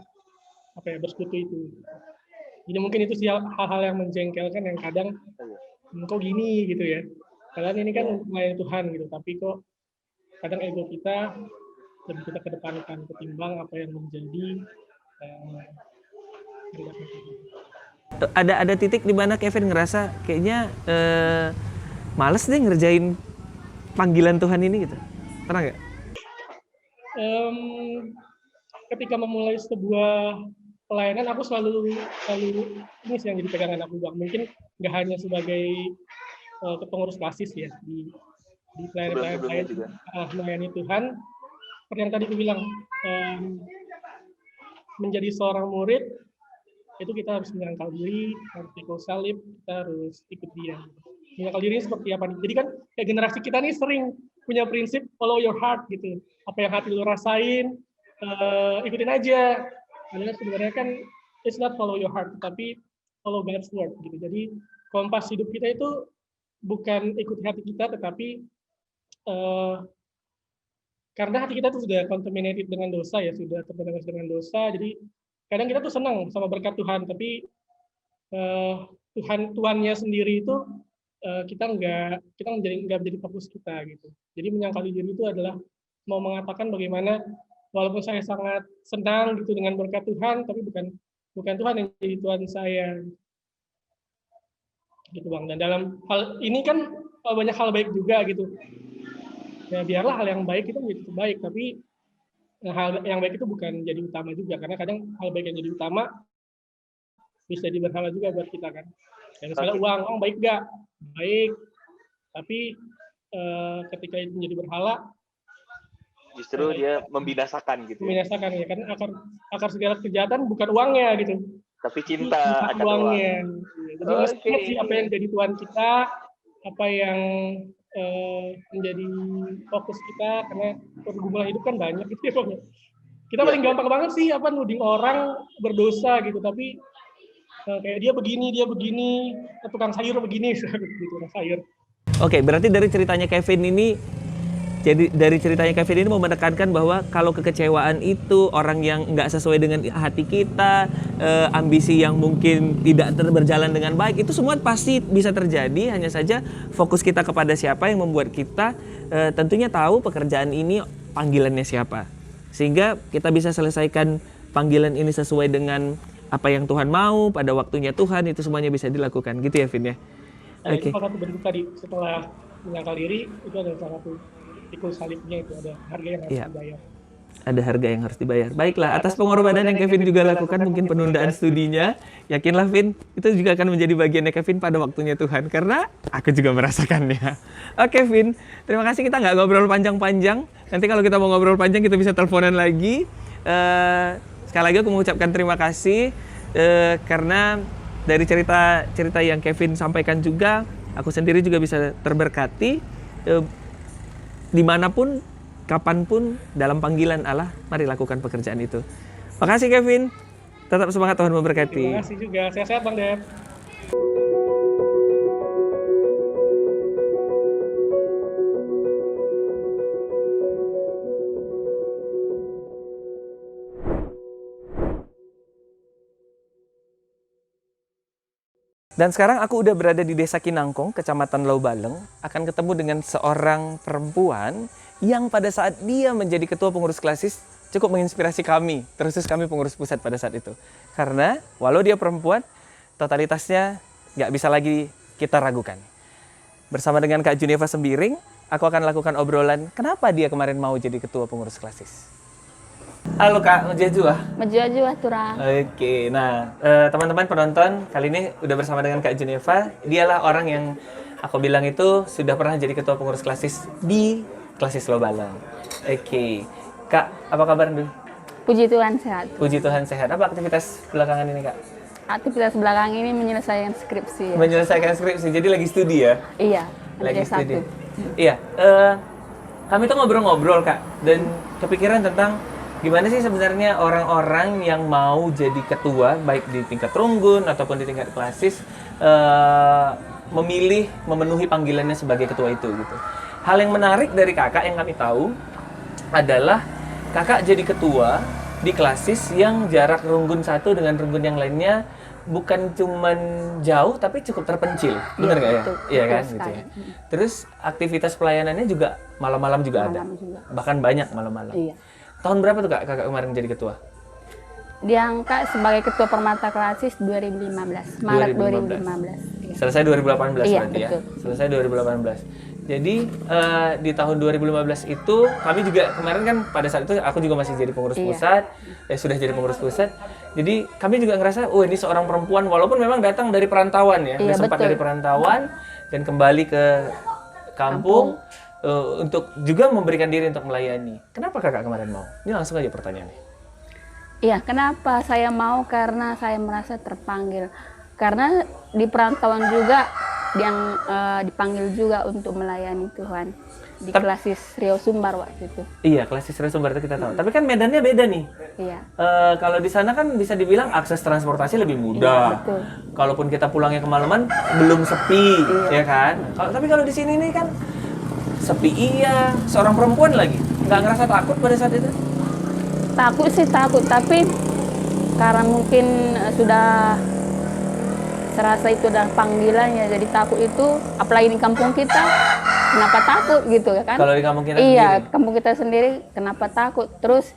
bersekutu itu. Jadi mungkin itu sih hal-hal yang menjengkelkan yang kadang kok gini gitu ya. Padahal ini kan untuk melayani Tuhan gitu, tapi kok kadang ego kita lebih kita kedepankan ketimbang apa yang menjadi ada titik di mana Kevin ngerasa kayaknya males deh ngerjain panggilan Tuhan ini gitu. Pernah nggak? Ketika memulai sebuah pelayanan, aku selalu ini sih yang jadi pegangan aku Bang. Mungkin nggak hanya sebagai kepengurus klasis ya di pelayanan melayani Tuhan. Seperti yang tadi aku bilang, menjadi seorang murid itu kita harus menyangkal diri, harus pikul salib, kita harus ikut dia. Menyangkal diri seperti apa nih? Jadi kan kayak generasi kita nih sering punya prinsip follow your heart gitu. Apa yang hati lu rasain, ikutin aja. Padahal sebenarnya kan it's not follow your heart, tapi follow God's word gitu. Jadi kompas hidup kita itu bukan ikuti hati kita, tetapi karena hati kita tuh sudah contaminated dengan dosa ya, sudah terkontaminasi dengan dosa. Jadi kadang kita tuh senang sama berkat Tuhan, tapi Tuhannya sendiri itu kita nggak menjadi fokus kita gitu. Jadi menyangkali diri itu adalah mau mengatakan bagaimana walaupun saya sangat senang gitu dengan berkat Tuhan, tapi bukan Tuhan yang jadi Tuhan saya gitu Bang. Dan dalam hal ini kan banyak hal baik juga gitu. Ya biarlah hal yang baik itu menjadi baik, tapi hal yang baik itu bukan jadi utama juga, karena kadang hal baik yang jadi utama bisa jadi berhala juga buat kita kan. Ya, misalnya uang baik nggak? Baik, tapi ketika itu menjadi berhala, Justru dia membinasakan gitu ya. membinasakan ya, karena akar segala kejahatan bukan uangnya gitu. Tapi cinta akan uang. Uangnya. Jadi mestinya sih apa yang jadi Tuhan kita, apa yang menjadi fokus kita, karena pergumulan hidup kan banyak gitu ya Bang. Kita paling gampang banget sih nuding orang berdosa gitu, tapi kayak dia begini, tukang sayur begini, gitu, tukang sayur. Oke, berarti dari ceritanya Kevin ini, mau menekankan bahwa kalau kekecewaan itu orang yang nggak sesuai dengan hati kita, ambisi yang mungkin tidak berjalan dengan baik, itu semua pasti bisa terjadi. Hanya saja fokus kita kepada siapa yang membuat kita tentunya tahu pekerjaan ini panggilannya siapa, sehingga kita bisa selesaikan panggilan ini sesuai dengan apa yang Tuhan mau pada waktunya Tuhan. Itu semuanya bisa dilakukan gitu ya Vin ya. Nah, itu salah satu bentuk tadi, setelah menyangkal diri, itu ada salah satu pikul salibnya, itu ada harga yang harus dibayar. Ada harga yang harus dibayar. Baiklah, atas pengorbanan yang Kevin juga lakukan, mungkin penundaan studinya, yakinlah Vin, itu juga akan menjadi bagiannya Kevin pada waktunya Tuhan, karena aku juga merasakannya. Oke Vin, terima kasih, kita nggak ngobrol panjang-panjang. Nanti kalau kita mau ngobrol panjang, kita bisa teleponan lagi. Sekali lagi aku mengucapkan terima kasih, karena dari cerita yang Kevin sampaikan juga, aku sendiri juga bisa terberkati. Dimanapun, kapanpun, dalam panggilan Allah, mari lakukan pekerjaan itu. Makasih Kevin, tetap semangat, Tuhan memberkati. Terima kasih juga, sehat-sehat Bang Dep. Dan sekarang aku udah berada di Desa Kinangkong, Kecamatan Laubaleng, akan ketemu dengan seorang perempuan yang pada saat dia menjadi ketua pengurus klasis cukup menginspirasi kami, terkhusus kami pengurus pusat pada saat itu. Karena walau dia perempuan, totalitasnya nggak bisa lagi kita ragukan. Bersama dengan Kak Juneva Sembiring, aku akan lakukan obrolan kenapa dia kemarin mau jadi ketua pengurus klasis. Halo Kak, Mejua turang. Oke, nah teman-teman penonton, kali ini udah bersama dengan Kak Juneva. Dialah orang yang aku bilang itu sudah pernah jadi ketua pengurus klasis di Klasis Laubaleng. Oke, Kak, apa kabar dulu? Puji Tuhan sehat. Puji Tuhan sehat. Apa aktivitas belakangan ini Kak? Aktivitas belakang ini menyelesaikan skripsi. Ya. Menyelesaikan skripsi, jadi lagi studi ya? Iya, Lagi studi. satu. Iya, kami tuh ngobrol-ngobrol Kak, dan kepikiran tentang gimana sih sebenarnya orang-orang yang mau jadi ketua, baik di tingkat runggun ataupun di tingkat klasis, memilih memenuhi panggilannya sebagai ketua itu gitu. Hal yang menarik dari kakak yang kami tahu adalah kakak jadi ketua di klasis yang jarak runggun satu dengan runggun yang lainnya bukan cuman jauh tapi cukup terpencil, benar nggak ya? Iya kan, gitu ya. Terus aktivitas pelayanannya juga malam-malam juga ada, bahkan banyak malam-malam. Iya. Tahun berapa tuh kak kakak kemarin jadi ketua? Diangkat sebagai ketua permata klasis 2015, Maret 2015. Iya. Selesai 2018 Iya, berarti betul. ya? Selesai 2018. Jadi di tahun 2015 itu kami juga kemarin kan pada saat itu aku juga masih jadi pengurus pusat, sudah jadi pengurus pusat. Jadi kami juga ngerasa, oh ini seorang perempuan walaupun memang datang dari perantauan ya, Iya, sempat betul. dari perantauan dan kembali ke kampung. Untuk juga memberikan diri untuk melayani. Kenapa kakak kemarin mau? Ini langsung aja pertanyaannya. Iya, kenapa saya mau? Karena saya merasa terpanggil. Karena di perantauan juga yang dipanggil juga untuk melayani Tuhan di klasis Rio Sumbar waktu itu. Iya, klasis Rio Sumbar itu kita tahu. Tapi kan medannya beda nih. Iya. Kalau di sana kan bisa dibilang akses transportasi lebih mudah. Iya, betul. Kalaupun kita pulangnya kemalaman belum sepi, ya kan? Tapi kalau di sini nih kan sepi iya, seorang perempuan lagi. Nggak ngerasa takut pada saat itu? Takut sih takut, tapi karena mungkin sudah serasa itu adalah panggilannya, jadi takut itu, apalagi di kampung kita, kenapa takut gitu ya kan? Kalau di kampung kita iya, sendiri? kampung kita sendiri, kenapa takut? Terus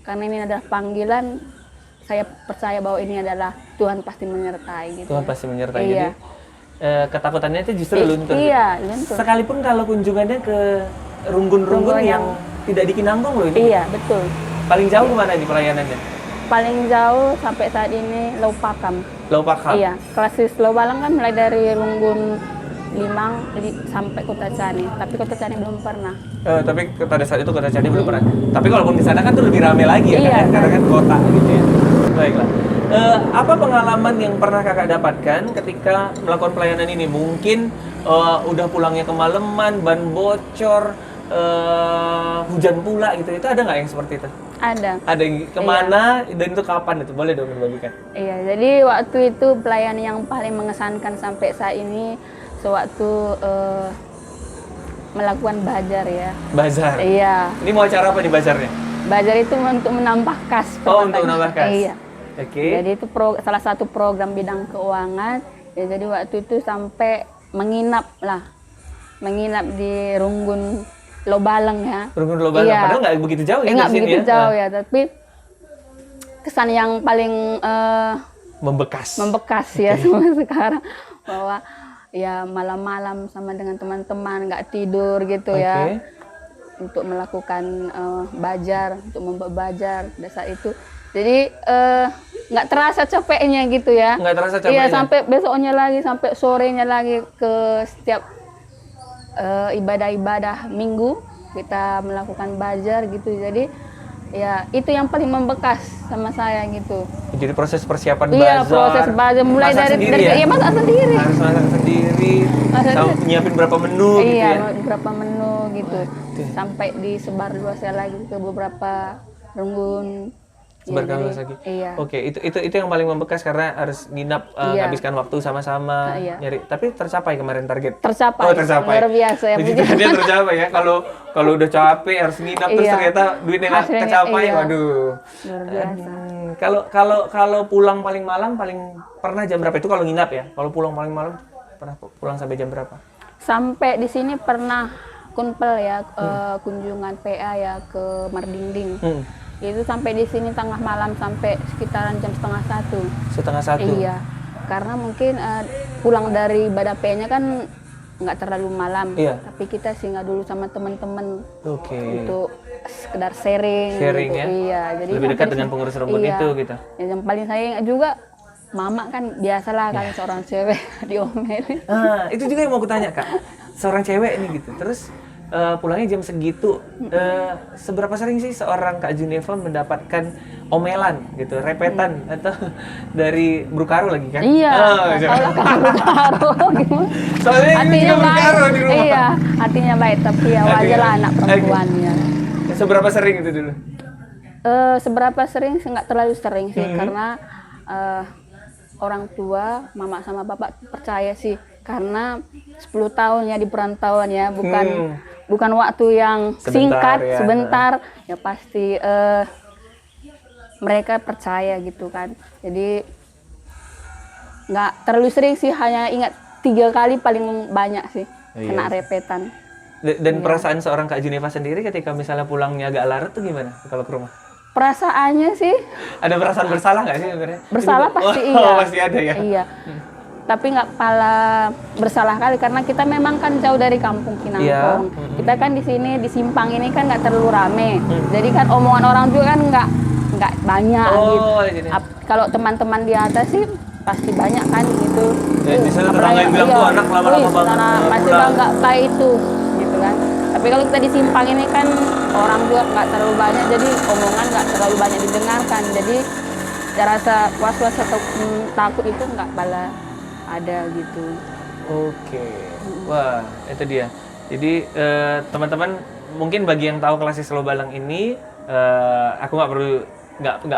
karena ini adalah panggilan, saya percaya bahwa ini adalah Tuhan pasti menyertai gitu. Tuhan pasti menyertai. Iya. ketakutannya itu justru luntur. Iya, luntur. Sekalipun kalau kunjungannya ke runggun-runggun Runggun yang tidak di Kinangkong loh ini. Iya, betul. Paling jauh kemana di pelayanannya? Paling jauh sampai saat ini Lau Pakam. Lau Pakam. Iya, klasis Lau Balang kan mulai dari Runggun Limang sampai Kota Cani, tapi Kota Cani belum pernah. Tapi pada saat itu Kota Candi belum pernah. Tapi kalaupun di sana kan tuh lebih ramai lagi ya, Iya, kan? Karena kan kota gitu ya. Baiklah. Apa pengalaman yang pernah kakak dapatkan ketika melakukan pelayanan ini? Mungkin udah pulangnya kemalaman, ban bocor, hujan pula gitu. Itu ada nggak yang seperti itu? Ada. Ada yang kemana dan itu kapan itu? Boleh dong dibagikan. Iya, jadi waktu itu pelayanan yang paling mengesankan sampai saat ini sewaktu melakukan bazar ya. Bazar. Iya. Ini mau acara apa nih bazarnya? Bazar itu untuk menambah kas. Oh, untuk menambah kas. Iya. Oke. Jadi itu salah satu program bidang keuangan. Ya, jadi waktu itu sampai menginap di Runggun Lobaleng ya. Runggun Lobaleng. Iya. Padahal nggak begitu jauh ya Nggak dari sini begitu ya. jauh ya, tapi kesan yang paling Membekas. ya sampai sekarang bahwa ya malam-malam sama dengan teman-teman nggak tidur gitu ya untuk melakukan bazar, untuk membuat bazar pada saat itu. Jadi nggak terasa capeknya gitu ya. Nggak terasa capeknya. Iya, sampai besoknya lagi, sampai sorenya lagi ke setiap ibadah-ibadah minggu kita melakukan bazar gitu. Jadi ya itu yang paling membekas sama saya gitu. Jadi proses persiapan Iya, bazar. proses bazar mulai masak dari sendiri ya? iya, masak sendiri. Harus masak sendiri. Sampai nyiapin berapa menu gitu Iya, ya. beberapa menu gitu. Waduh. Sampai disebar luasnya lagi ke beberapa runggun. Sebarkan jadi, luas lagi. Iya. Oke, itu yang paling membekas karena harus nginap Iya. menghabiskan waktu sama-sama Iya. nyari. Tapi tercapai kemarin target. Tercapai. Oh, tercapai. Luar biasa ya. Puji Tuhan tercapai ya. Kalau udah capek harus nginap terus Iya. ternyata duitnya nggak Hasilnya, kecapai. iya. Waduh. Luar biasa. Kalau pulang paling malam pernah jam berapa itu kalau nginap ya? Kalau pulang paling malam pernah pulang sampai jam berapa? Sampai di sini pernah kunpel ya, kunjungan PA ya ke Mardingding. Itu sampai di sini tengah malam sampai sekitaran jam setengah 1. Setengah 1. Iya, karena mungkin pulang dari ibadah PA-nya kan nggak terlalu malam. Iya. Tapi kita singgah dulu sama teman-teman Oke. untuk sekedar sharing gitu. Ya. Iya, jadi Lebih dekat sampai dengan di- pengurus runggun iya. itu gitu. Yang paling saya ingat juga mama kan biasalah kan seorang cewek diomelin. Itu juga yang mau kutanya kak. Seorang cewek nih gitu. Terus pulangnya jam segitu. Seberapa sering sih seorang Kak Juneva mendapatkan omelan gitu, repetan atau dari Brukaru lagi kan? Iya, Oh, tahu lah kan Brukaru gimana. Soalnya ini Hatinya juga Brukaru baik. di rumah. Iya, hatinya baik tapi ya wajar lah anak perempuannya. Seberapa sering itu dulu? Seberapa sering sih, nggak terlalu sering sih karena orang tua mama sama bapak percaya sih karena 10 tahun ya di perantauan ya bukan waktu yang Sebentar, singkat ya. sebentar ya pasti mereka percaya gitu kan. Jadi nggak terlalu sering sih, hanya ingat 3 kali paling banyak sih kena repetan. Dan perasaan seorang Kak Juneva sendiri ketika misalnya pulangnya agak larut tuh gimana kalau ke rumah? Perasaannya sih Ada perasaan bersalah nggak sih sebenarnya? bersalah pasti Oh, iya. pasti ada ya. Iya. Tapi nggak pala bersalah kali karena kita memang kan jauh dari kampung Kinangkong. Iya. Kita kan di sini di simpang ini kan nggak terlalu rame. Jadi kan omongan orang juga kan nggak banyak gitu. Jadi. Kalau teman-teman di atas sih pasti banyak kan gitu. Ya, di sana tetangga Apalagi- yang bilang, iya, "Tuh anak lama-lama wih, banget sana pasti pulang." bangga kayak itu gitu kan. Tapi kalau kita di simpang ini kan orang juga nggak terlalu banyak, jadi omongan nggak terlalu banyak didengarkan. Jadi saya rasa was-was atau takut itu nggak bala ada gitu. Oke, wah itu dia. Jadi teman-teman mungkin bagi yang tahu Klasis Lobalang ini, aku nggak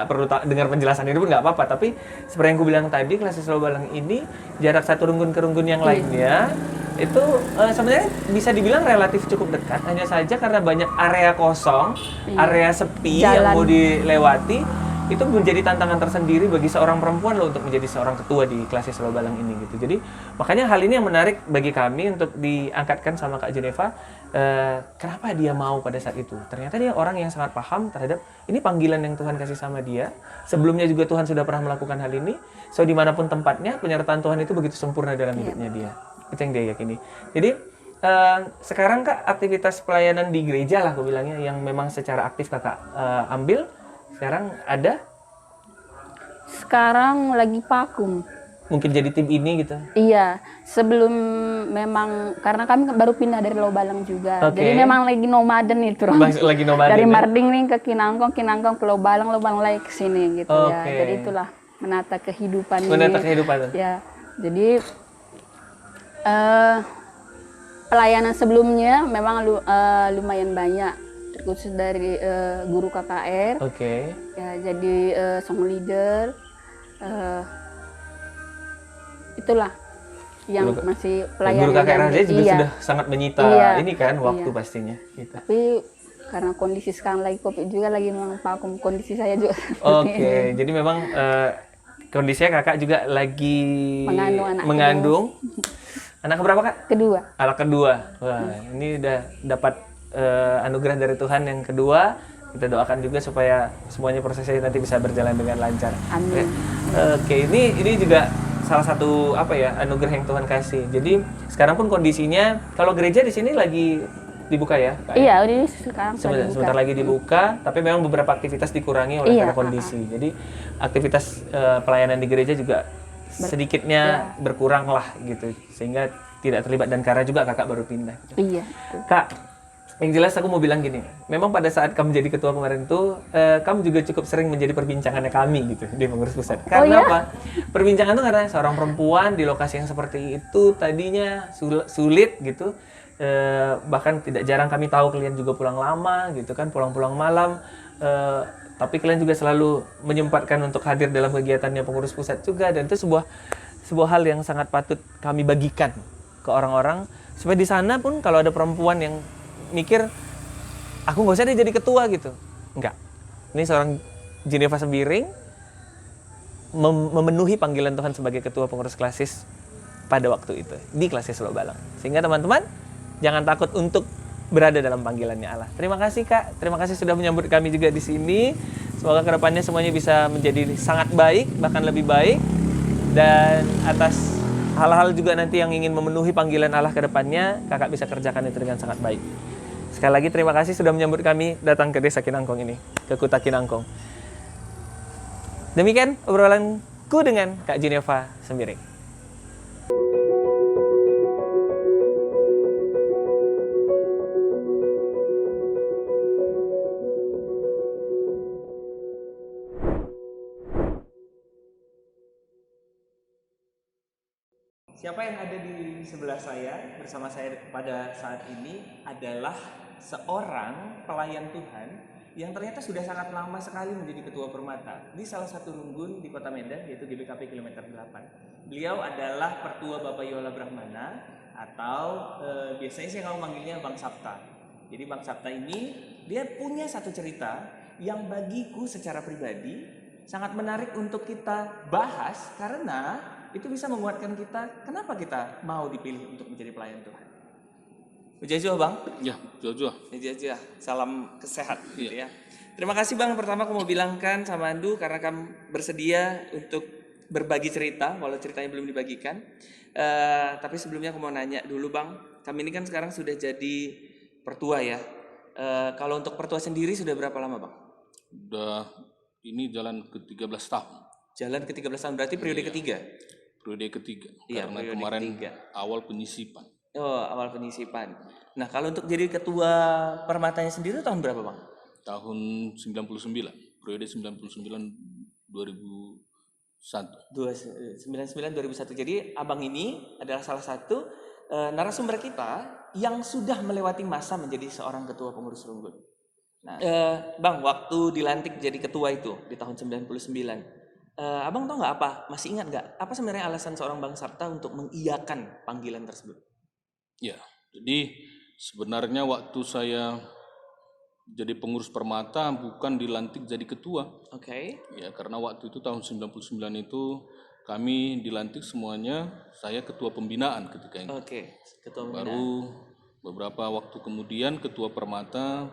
perlu dengar penjelasan ini pun nggak apa-apa. Tapi seperti yang aku bilang tadi, Klasis Lobalang ini jarak satu runggun ke runggun yang lainnya itu sebenarnya bisa dibilang relatif cukup dekat. Hanya saja karena banyak area kosong, area sepi yang Jalan. mau dilewati, itu menjadi tantangan tersendiri bagi seorang perempuan loh untuk menjadi seorang ketua di Klasis Lobalang ini gitu. Jadi makanya hal ini yang menarik bagi kami untuk diangkatkan sama Kak Geneva. Kenapa dia mau pada saat itu? Ternyata dia orang yang sangat paham terhadap ini panggilan yang Tuhan kasih sama dia. Sebelumnya juga Tuhan sudah pernah melakukan hal ini. So dimanapun tempatnya, penyertaan Tuhan itu begitu sempurna dalam hidupnya dia. Itu yang dia yakini. Jadi sekarang Kak, aktivitas pelayanan di gereja lah aku bilangnya yang memang secara aktif Kakak ambil sekarang ada? Sekarang lagi vakum. Mungkin jadi tim ini gitu? Iya, sebelum memang karena kami baru pindah dari Lobalang juga, Oke. jadi memang lagi nomaden itu. Lagi nomaden Dari ya? Marding ke Kinangkong, Kinangkong ke Lobalang, Lobalang lagi ke sini gitu ya. Oke. Jadi itulah menata kehidupan Menata ini. kehidupan. Ya, jadi pelayanan sebelumnya memang lumayan banyak, terkhusus dari guru KKR. Oke. Ya, jadi song leader. Itulah yang masih pelayanan. Guru KKR aja juga iya. sudah sangat menyita Iya. ini kan waktu Iya. pastinya gitu. Tapi karena kondisi sekarang lagi COVID juga lagi memang vakum, kondisi saya juga seperti Oke, ini. jadi memang kondisinya kakak juga lagi Mengandung anak mengandung. Anak berapa kak? Kedua. Anak kedua. Wah, ini udah dapat anugerah dari Tuhan yang kedua. Kita doakan juga supaya semuanya prosesnya nanti bisa berjalan dengan lancar. Amin. Oke, ini juga salah satu apa ya anugerah yang Tuhan kasih. Jadi sekarang pun kondisinya kalau gereja di sini lagi dibuka ya, Kak? Iya, ini sekarang sudah dibuka. Sebentar lagi dibuka, tapi memang beberapa aktivitas dikurangi oleh Iya, karena kondisi. Jadi aktivitas pelayanan di gereja juga sedikitnya berkurang lah gitu, sehingga tidak terlibat dan karena juga kakak baru pindah. Iya. Kak, yang jelas aku mau bilang gini, memang pada saat kamu jadi ketua kemarin itu, kamu juga cukup sering menjadi perbincangannya kami gitu di pengurus pusat. Karena iya? apa? Perbincangan itu karena seorang perempuan di lokasi yang seperti itu tadinya sulit gitu. Bahkan tidak jarang kami tahu kalian juga pulang lama gitu kan, pulang-pulang malam. Tapi kalian juga selalu menyempatkan untuk hadir dalam kegiatannya pengurus pusat juga, dan itu sebuah hal yang sangat patut kami bagikan ke orang-orang supaya di sana pun kalau ada perempuan yang mikir aku nggak usah deh jadi ketua gitu, enggak. Ini seorang Geneva Sembiring memenuhi panggilan Tuhan sebagai ketua pengurus Klasis pada waktu itu di Klasis Lobalang. Sehingga teman-teman jangan takut untuk berada dalam panggilannya Allah. Terima kasih Kak, terima kasih sudah menyambut kami juga di sini. Semoga kedepannya semuanya bisa menjadi sangat baik, bahkan lebih baik. Dan atas hal-hal juga nanti yang ingin memenuhi panggilan Allah kedepannya, kakak bisa kerjakan itu dengan sangat baik. Sekali lagi terima kasih sudah menyambut kami datang ke Desa Kinangkong ini, ke Kuta Kinangkong. Demikian obrolanku dengan Kak Geneva Sembiring. Siapa yang ada di sebelah saya, bersama saya pada saat ini adalah seorang pelayan Tuhan yang ternyata sudah sangat lama sekali menjadi ketua Permata di salah satu runggun di Kota Medan, yaitu GBKP Kilometer 8. Beliau adalah Pertua Bapak Yola Brahmana atau biasanya saya mau manggilnya Bang Sapta. Jadi Bang Sapta ini dia punya satu cerita yang bagiku secara pribadi sangat menarik untuk kita bahas karena itu bisa menguatkan kita, kenapa kita mau dipilih untuk menjadi pelayan Tuhan. Ujajah Bang. Ya, jujur. Ujajah, salam kesehat gitu ya. Terima kasih Bang, pertama aku mau bilangkan sama Andu karena kamu bersedia untuk berbagi cerita, walau ceritanya belum dibagikan. Tapi sebelumnya aku mau nanya dulu Bang, kami ini kan sekarang sudah jadi pertua ya. Kalau untuk pertua sendiri sudah berapa lama Bang? Udah ini jalan ke 13 tahun. Jalan ke 13 tahun, berarti periode ketiga? Periode ketiga. Iya, karena periode kemarin ketiga. awal penyisipan. Oh, awal penyisipan. Nah, kalau untuk jadi ketua Permatanya sendiri tahun berapa, Bang? Tahun 99. Periode 99-2001. 99-2001. Jadi, Abang ini adalah salah satu narasumber kita yang sudah melewati masa menjadi seorang ketua pengurus runggun. Nah, Bang, waktu dilantik jadi ketua itu di tahun 99, Abang tahu nggak apa? Masih ingat nggak? Apa sebenarnya alasan seorang Bang Sapta untuk mengiyakan panggilan tersebut? Ya, jadi sebenarnya waktu saya jadi pengurus Permata, bukan dilantik jadi ketua. Oke. Ya, karena waktu itu tahun 99 itu kami dilantik semuanya, saya ketua pembinaan ketika itu. Oke. Ketua pembinaan. Baru beberapa waktu kemudian ketua Permata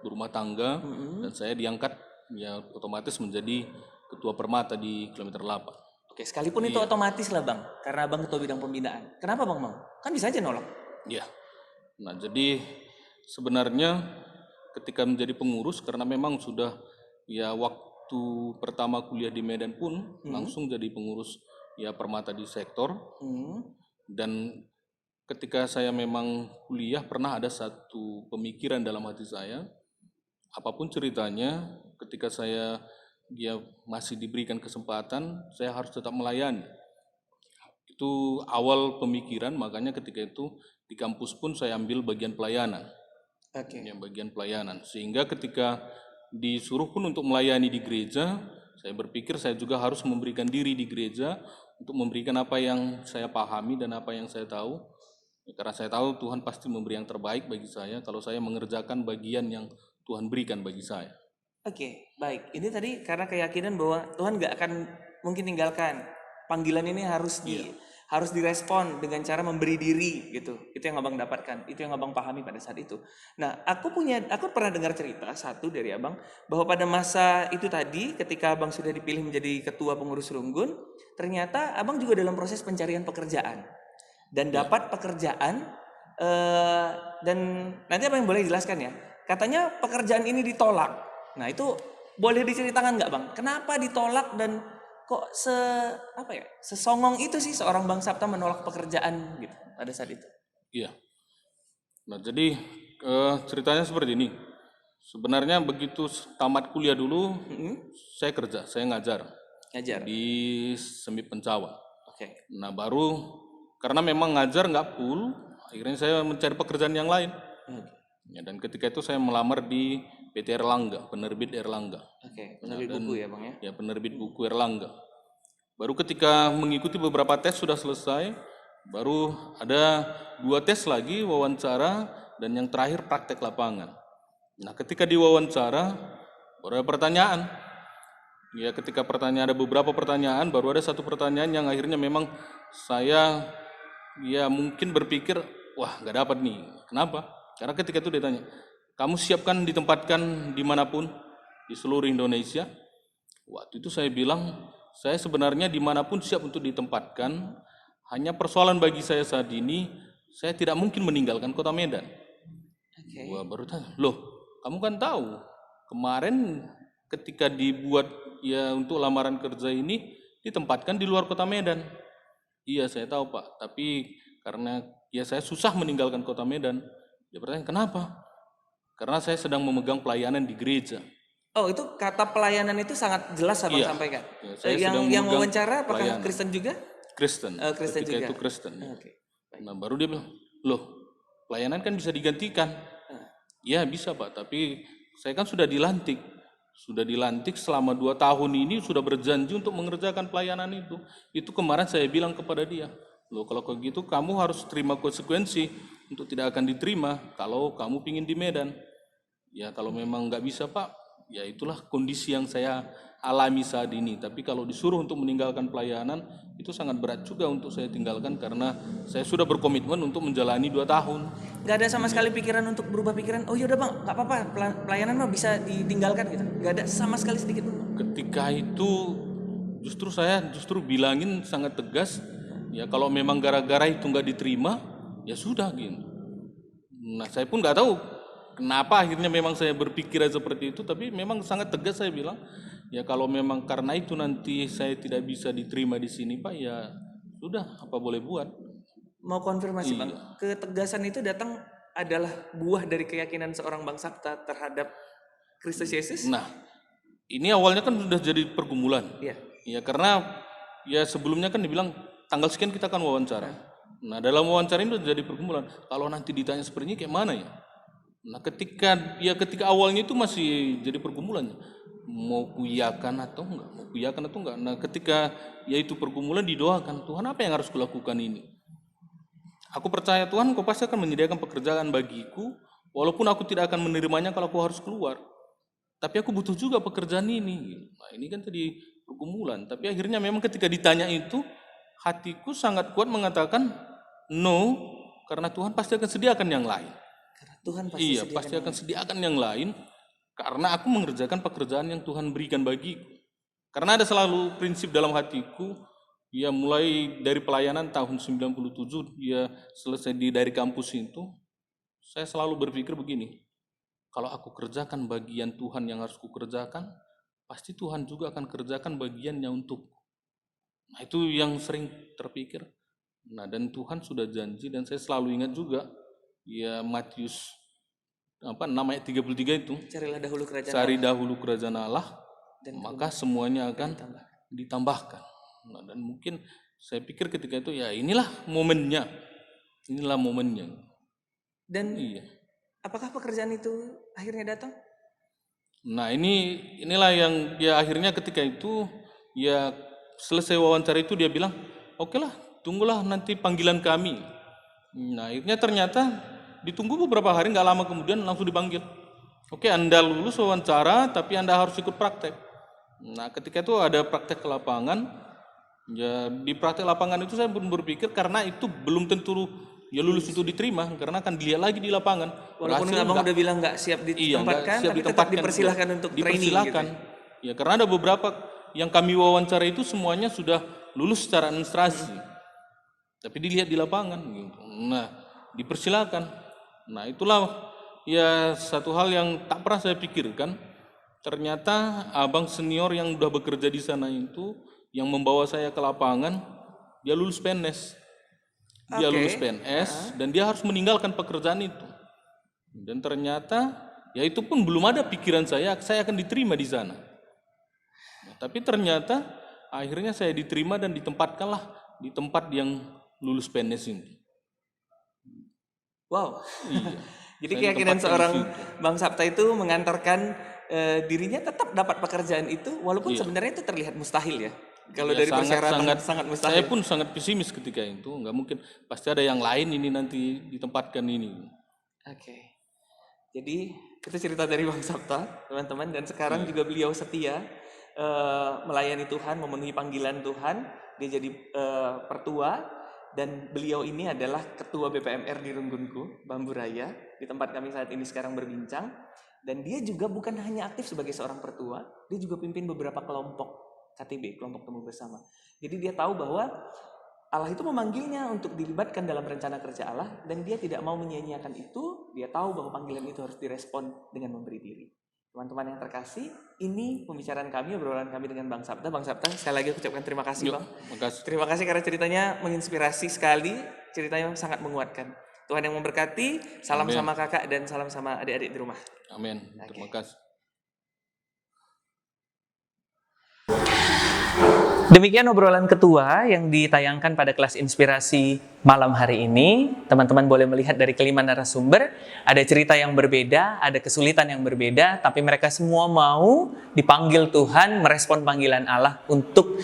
berumah tangga dan saya diangkat ya otomatis menjadi ketua Permata di kilometer 8. Oke, sekalipun itu otomatis lah Bang, karena Bang ketua bidang pembinaan. Kenapa Bang mau? Kan bisa aja nolak. Ya. Nah, jadi sebenarnya ketika menjadi pengurus karena memang sudah ya waktu pertama kuliah di Medan pun langsung jadi pengurus ya Permata di sektor. Dan ketika saya memang kuliah pernah ada satu pemikiran dalam hati saya, apapun ceritanya ketika saya dia masih diberikan kesempatan, saya harus tetap melayani. Itu awal pemikiran, makanya ketika itu di kampus pun saya ambil bagian pelayanan. Oke. Ya, bagian pelayanan. Sehingga ketika disuruh pun untuk melayani di gereja, saya berpikir saya juga harus memberikan diri di gereja untuk memberikan apa yang saya pahami dan apa yang saya tahu. Ya, karena saya tahu Tuhan pasti memberi yang terbaik bagi saya kalau saya mengerjakan bagian yang Tuhan berikan bagi saya. Oke, baik. Ini tadi karena keyakinan bahwa Tuhan nggak akan mungkin tinggalkan. Panggilan ini harus harus direspon dengan cara memberi diri gitu. Itu yang Abang dapatkan, itu yang Abang pahami pada saat itu. Nah, aku pernah dengar cerita satu dari Abang bahwa pada masa itu tadi ketika Abang sudah dipilih menjadi ketua pengurus Runggun, ternyata Abang juga dalam proses pencarian pekerjaan dan dapat pekerjaan dan nanti Abang boleh jelaskan ya. Katanya pekerjaan ini ditolak. Nah, itu boleh diceritakan nggak Bang? Kenapa ditolak dan kok sesongong itu sih seorang Bang Sapta menolak pekerjaan gitu pada saat itu? Iya. Nah, jadi ceritanya seperti ini. Sebenarnya begitu tamat kuliah dulu, saya kerja, saya ngajar di Semi Pencawan. Oke. Nah, baru karena memang ngajar nggak full, akhirnya saya mencari pekerjaan yang lain. Ya, dan ketika itu saya melamar di PT Erlangga, penerbit Erlangga. Oke, penerbit buku ya Bang ya? Ya, penerbit buku Erlangga. Baru ketika mengikuti beberapa tes sudah selesai, baru ada 2 tes lagi, wawancara, dan yang terakhir praktek lapangan. Nah, ketika diwawancara, baru ada pertanyaan. Ya, ketika ada beberapa pertanyaan, baru ada satu pertanyaan yang akhirnya memang saya ya mungkin berpikir, wah nggak dapat nih. Kenapa? Karena ketika itu dia tanya, kamu siapkan ditempatkan dimanapun di seluruh Indonesia? Waktu itu saya bilang, saya sebenarnya dimanapun siap untuk ditempatkan, hanya persoalan bagi saya saat ini, saya tidak mungkin meninggalkan kota Medan. Gua baru tanya, loh kamu kan tahu, kemarin ketika dibuat ya untuk lamaran kerja ini, ditempatkan di luar kota Medan. Iya saya tahu Pak, tapi karena ya saya susah meninggalkan kota Medan. Dia bertanya, kenapa? Karena saya sedang memegang pelayanan di gereja. Oh, itu kata pelayanan itu sangat jelas Abang sampaikan. Ya, saya yang wawancara apakah pelayanan. Kristen juga? Kristen. Kristen ketika juga. Itu Kristen. Ya. Okay. Nah, baru dia bilang, loh, pelayanan kan bisa digantikan. Ya, bisa Pak, tapi saya kan sudah dilantik. Sudah dilantik selama 2 tahun ini, sudah berjanji untuk mengerjakan pelayanan itu. Itu kemarin saya bilang kepada dia, loh kalau kayak gitu kamu harus terima konsekuensi untuk tidak akan diterima kalau kamu pingin di Medan. Ya kalau memang nggak bisa Pak, ya itulah kondisi yang saya alami saat ini. Tapi kalau disuruh untuk meninggalkan pelayanan, itu sangat berat juga untuk saya tinggalkan karena saya sudah berkomitmen untuk menjalani 2 tahun. Nggak ada sama sekali pikiran untuk berubah pikiran, oh yaudah Bang, nggak apa-apa, pelayanan mah bisa ditinggalkan gitu. Nggak ada sama sekali sedikit pun. Ketika itu saya bilangin sangat tegas, ya kalau memang gara-gara itu nggak diterima, ya sudah gitu. Nah saya pun nggak tahu kenapa akhirnya memang saya berpikir seperti itu, tapi memang sangat tegas saya bilang, ya kalau memang karena itu nanti saya tidak bisa diterima di sini Pak, ya sudah apa boleh buat. Mau konfirmasi Bang, ketegasan itu datang adalah buah dari keyakinan seorang Bang Sapta terhadap Kristus Yesus? Nah ini awalnya kan sudah jadi pergumulan. Iya. Ya karena ya sebelumnya kan dibilang tanggal sekian kita akan wawancara. Nah dalam wawancara itu jadi pergumulan. Kalau nanti ditanya seperti ini kayak mana ya? Nah ketika awalnya itu masih jadi pergumulan. Mau kuyakan atau enggak? Nah ketika ya itu pergumulan didoakan, Tuhan apa yang harus kulakukan ini? Aku percaya Tuhan kau pasti akan menyediakan pekerjaan bagiku Walaupun aku tidak akan menerimanya kalau aku harus keluar. Tapi aku butuh juga pekerjaan ini. Nah, ini kan tadi pergumulan. Tapi akhirnya memang ketika ditanya itu, hatiku sangat kuat mengatakan no, karena Tuhan pasti akan sediakan yang lain. Karena Tuhan pasti Iya, sediakan pasti yang akan sediakan yang lain, karena aku mengerjakan pekerjaan yang Tuhan berikan bagiku. Karena ada selalu prinsip dalam hatiku, ya mulai dari pelayanan tahun 97, ya selesai dari kampus itu, saya selalu berpikir begini, kalau aku kerjakan bagian Tuhan yang harus kukerjakan, pasti Tuhan juga akan kerjakan bagiannya untukku. Nah, itu yang sering terpikir. Nah, dan Tuhan sudah janji, dan saya selalu ingat juga, ya Matius 6 ayat 33 itu, carilah dahulu kerajaan cari Allah dahulu kerajaan Allah, dan maka semuanya akan ditambah. ditambahkan. Nah, dan mungkin saya pikir ketika itu, ya inilah momennya. Dan Iya. apakah pekerjaan itu akhirnya datang? Nah, inilah yang ya akhirnya ketika itu, ya selesai wawancara itu dia bilang, oke lah, tunggulah nanti panggilan kami. Nah, akhirnya ternyata ditunggu beberapa hari, nggak lama kemudian langsung dipanggil. Oke, Anda lulus wawancara, tapi Anda harus ikut praktek. Nah, ketika itu ada praktek ke lapangan. Ya, di praktek lapangan itu saya pun berpikir, karena itu belum tentu ya lulus itu diterima, karena akan dilihat lagi di lapangan. Walaupun Berhasil abang nggak? udah bilang nggak siap Iya, nggak ditempatkan, siap tapi tetap ditempatkan. dipersilahkan untuk training gitu. Dipersilahkan. Ya, karena ada beberapa yang kami wawancara itu semuanya sudah lulus secara administrasi. Tapi dilihat di lapangan gitu. Nah, dipersilakan. Nah, itulah ya satu hal yang tak pernah saya pikirkan. Ternyata abang senior yang udah bekerja di sana itu, yang membawa saya ke lapangan, dia lulus PNS. Dia Oke. lulus PNS dan dia harus meninggalkan pekerjaan itu. Dan ternyata ya itu pun belum ada pikiran saya akan diterima di sana. Nah, tapi ternyata akhirnya saya diterima dan ditempatkanlah di tempat yang lulus PNS ini. Wow. Iya. Jadi Saya keyakinan ditempatkan di seorang situ. Bang Sapta itu mengantarkan dirinya tetap dapat pekerjaan itu, walaupun Iya. sebenarnya itu terlihat mustahil ya. Kalau Ya, dari persyaratan sangat mustahil. Saya pun sangat pesimis ketika itu, nggak mungkin, pasti ada yang lain ini nanti ditempatkan ini. Oke. Jadi itu cerita dari Bang Sapta, teman-teman, dan sekarang juga beliau setia melayani Tuhan, memenuhi panggilan Tuhan. Dia jadi pertua, dan beliau ini adalah ketua BPMR di Runggunku, Bambu Raya, di tempat kami saat ini sekarang berbincang. Dan dia juga bukan hanya aktif sebagai seorang pertua, dia juga pimpin beberapa kelompok KTB, kelompok temu bersama. Jadi dia tahu bahwa Allah itu memanggilnya untuk dilibatkan dalam rencana kerja Allah, dan dia tidak mau menyia-nyiakan itu. Dia tahu bahwa panggilan itu harus direspon dengan memberi diri. Teman-teman yang terkasih, ini pembicaraan kami, obrolan kami dengan Bang Sapta. Bang Sapta, sekali lagi ucapkan terima kasih, Bang. Makasih. Terima kasih karena ceritanya menginspirasi sekali, ceritanya sangat menguatkan. Tuhan yang memberkati, salam Amin. sama kakak dan salam sama adik-adik di rumah. Amin. Terima kasih. Demikian obrolan ketua yang ditayangkan pada kelas inspirasi malam hari ini. Teman-teman boleh melihat dari kelima narasumber, ada cerita yang berbeda, ada kesulitan yang berbeda, tapi mereka semua mau dipanggil Tuhan, merespon panggilan Allah untuk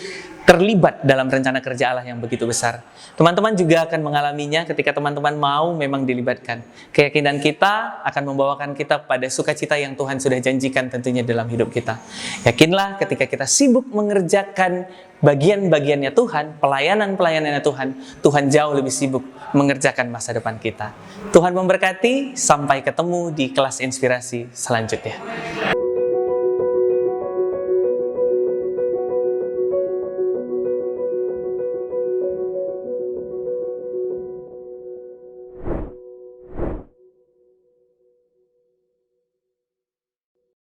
terlibat dalam rencana kerja Allah yang begitu besar. Teman-teman juga akan mengalaminya ketika teman-teman mau memang dilibatkan. Keyakinan kita akan membawakan kita pada sukacita yang Tuhan sudah janjikan tentunya dalam hidup kita. Yakinlah ketika kita sibuk mengerjakan bagian-bagiannya Tuhan, pelayanan-pelayanannya Tuhan, Tuhan jauh lebih sibuk mengerjakan masa depan kita. Tuhan memberkati, sampai ketemu di kelas inspirasi selanjutnya.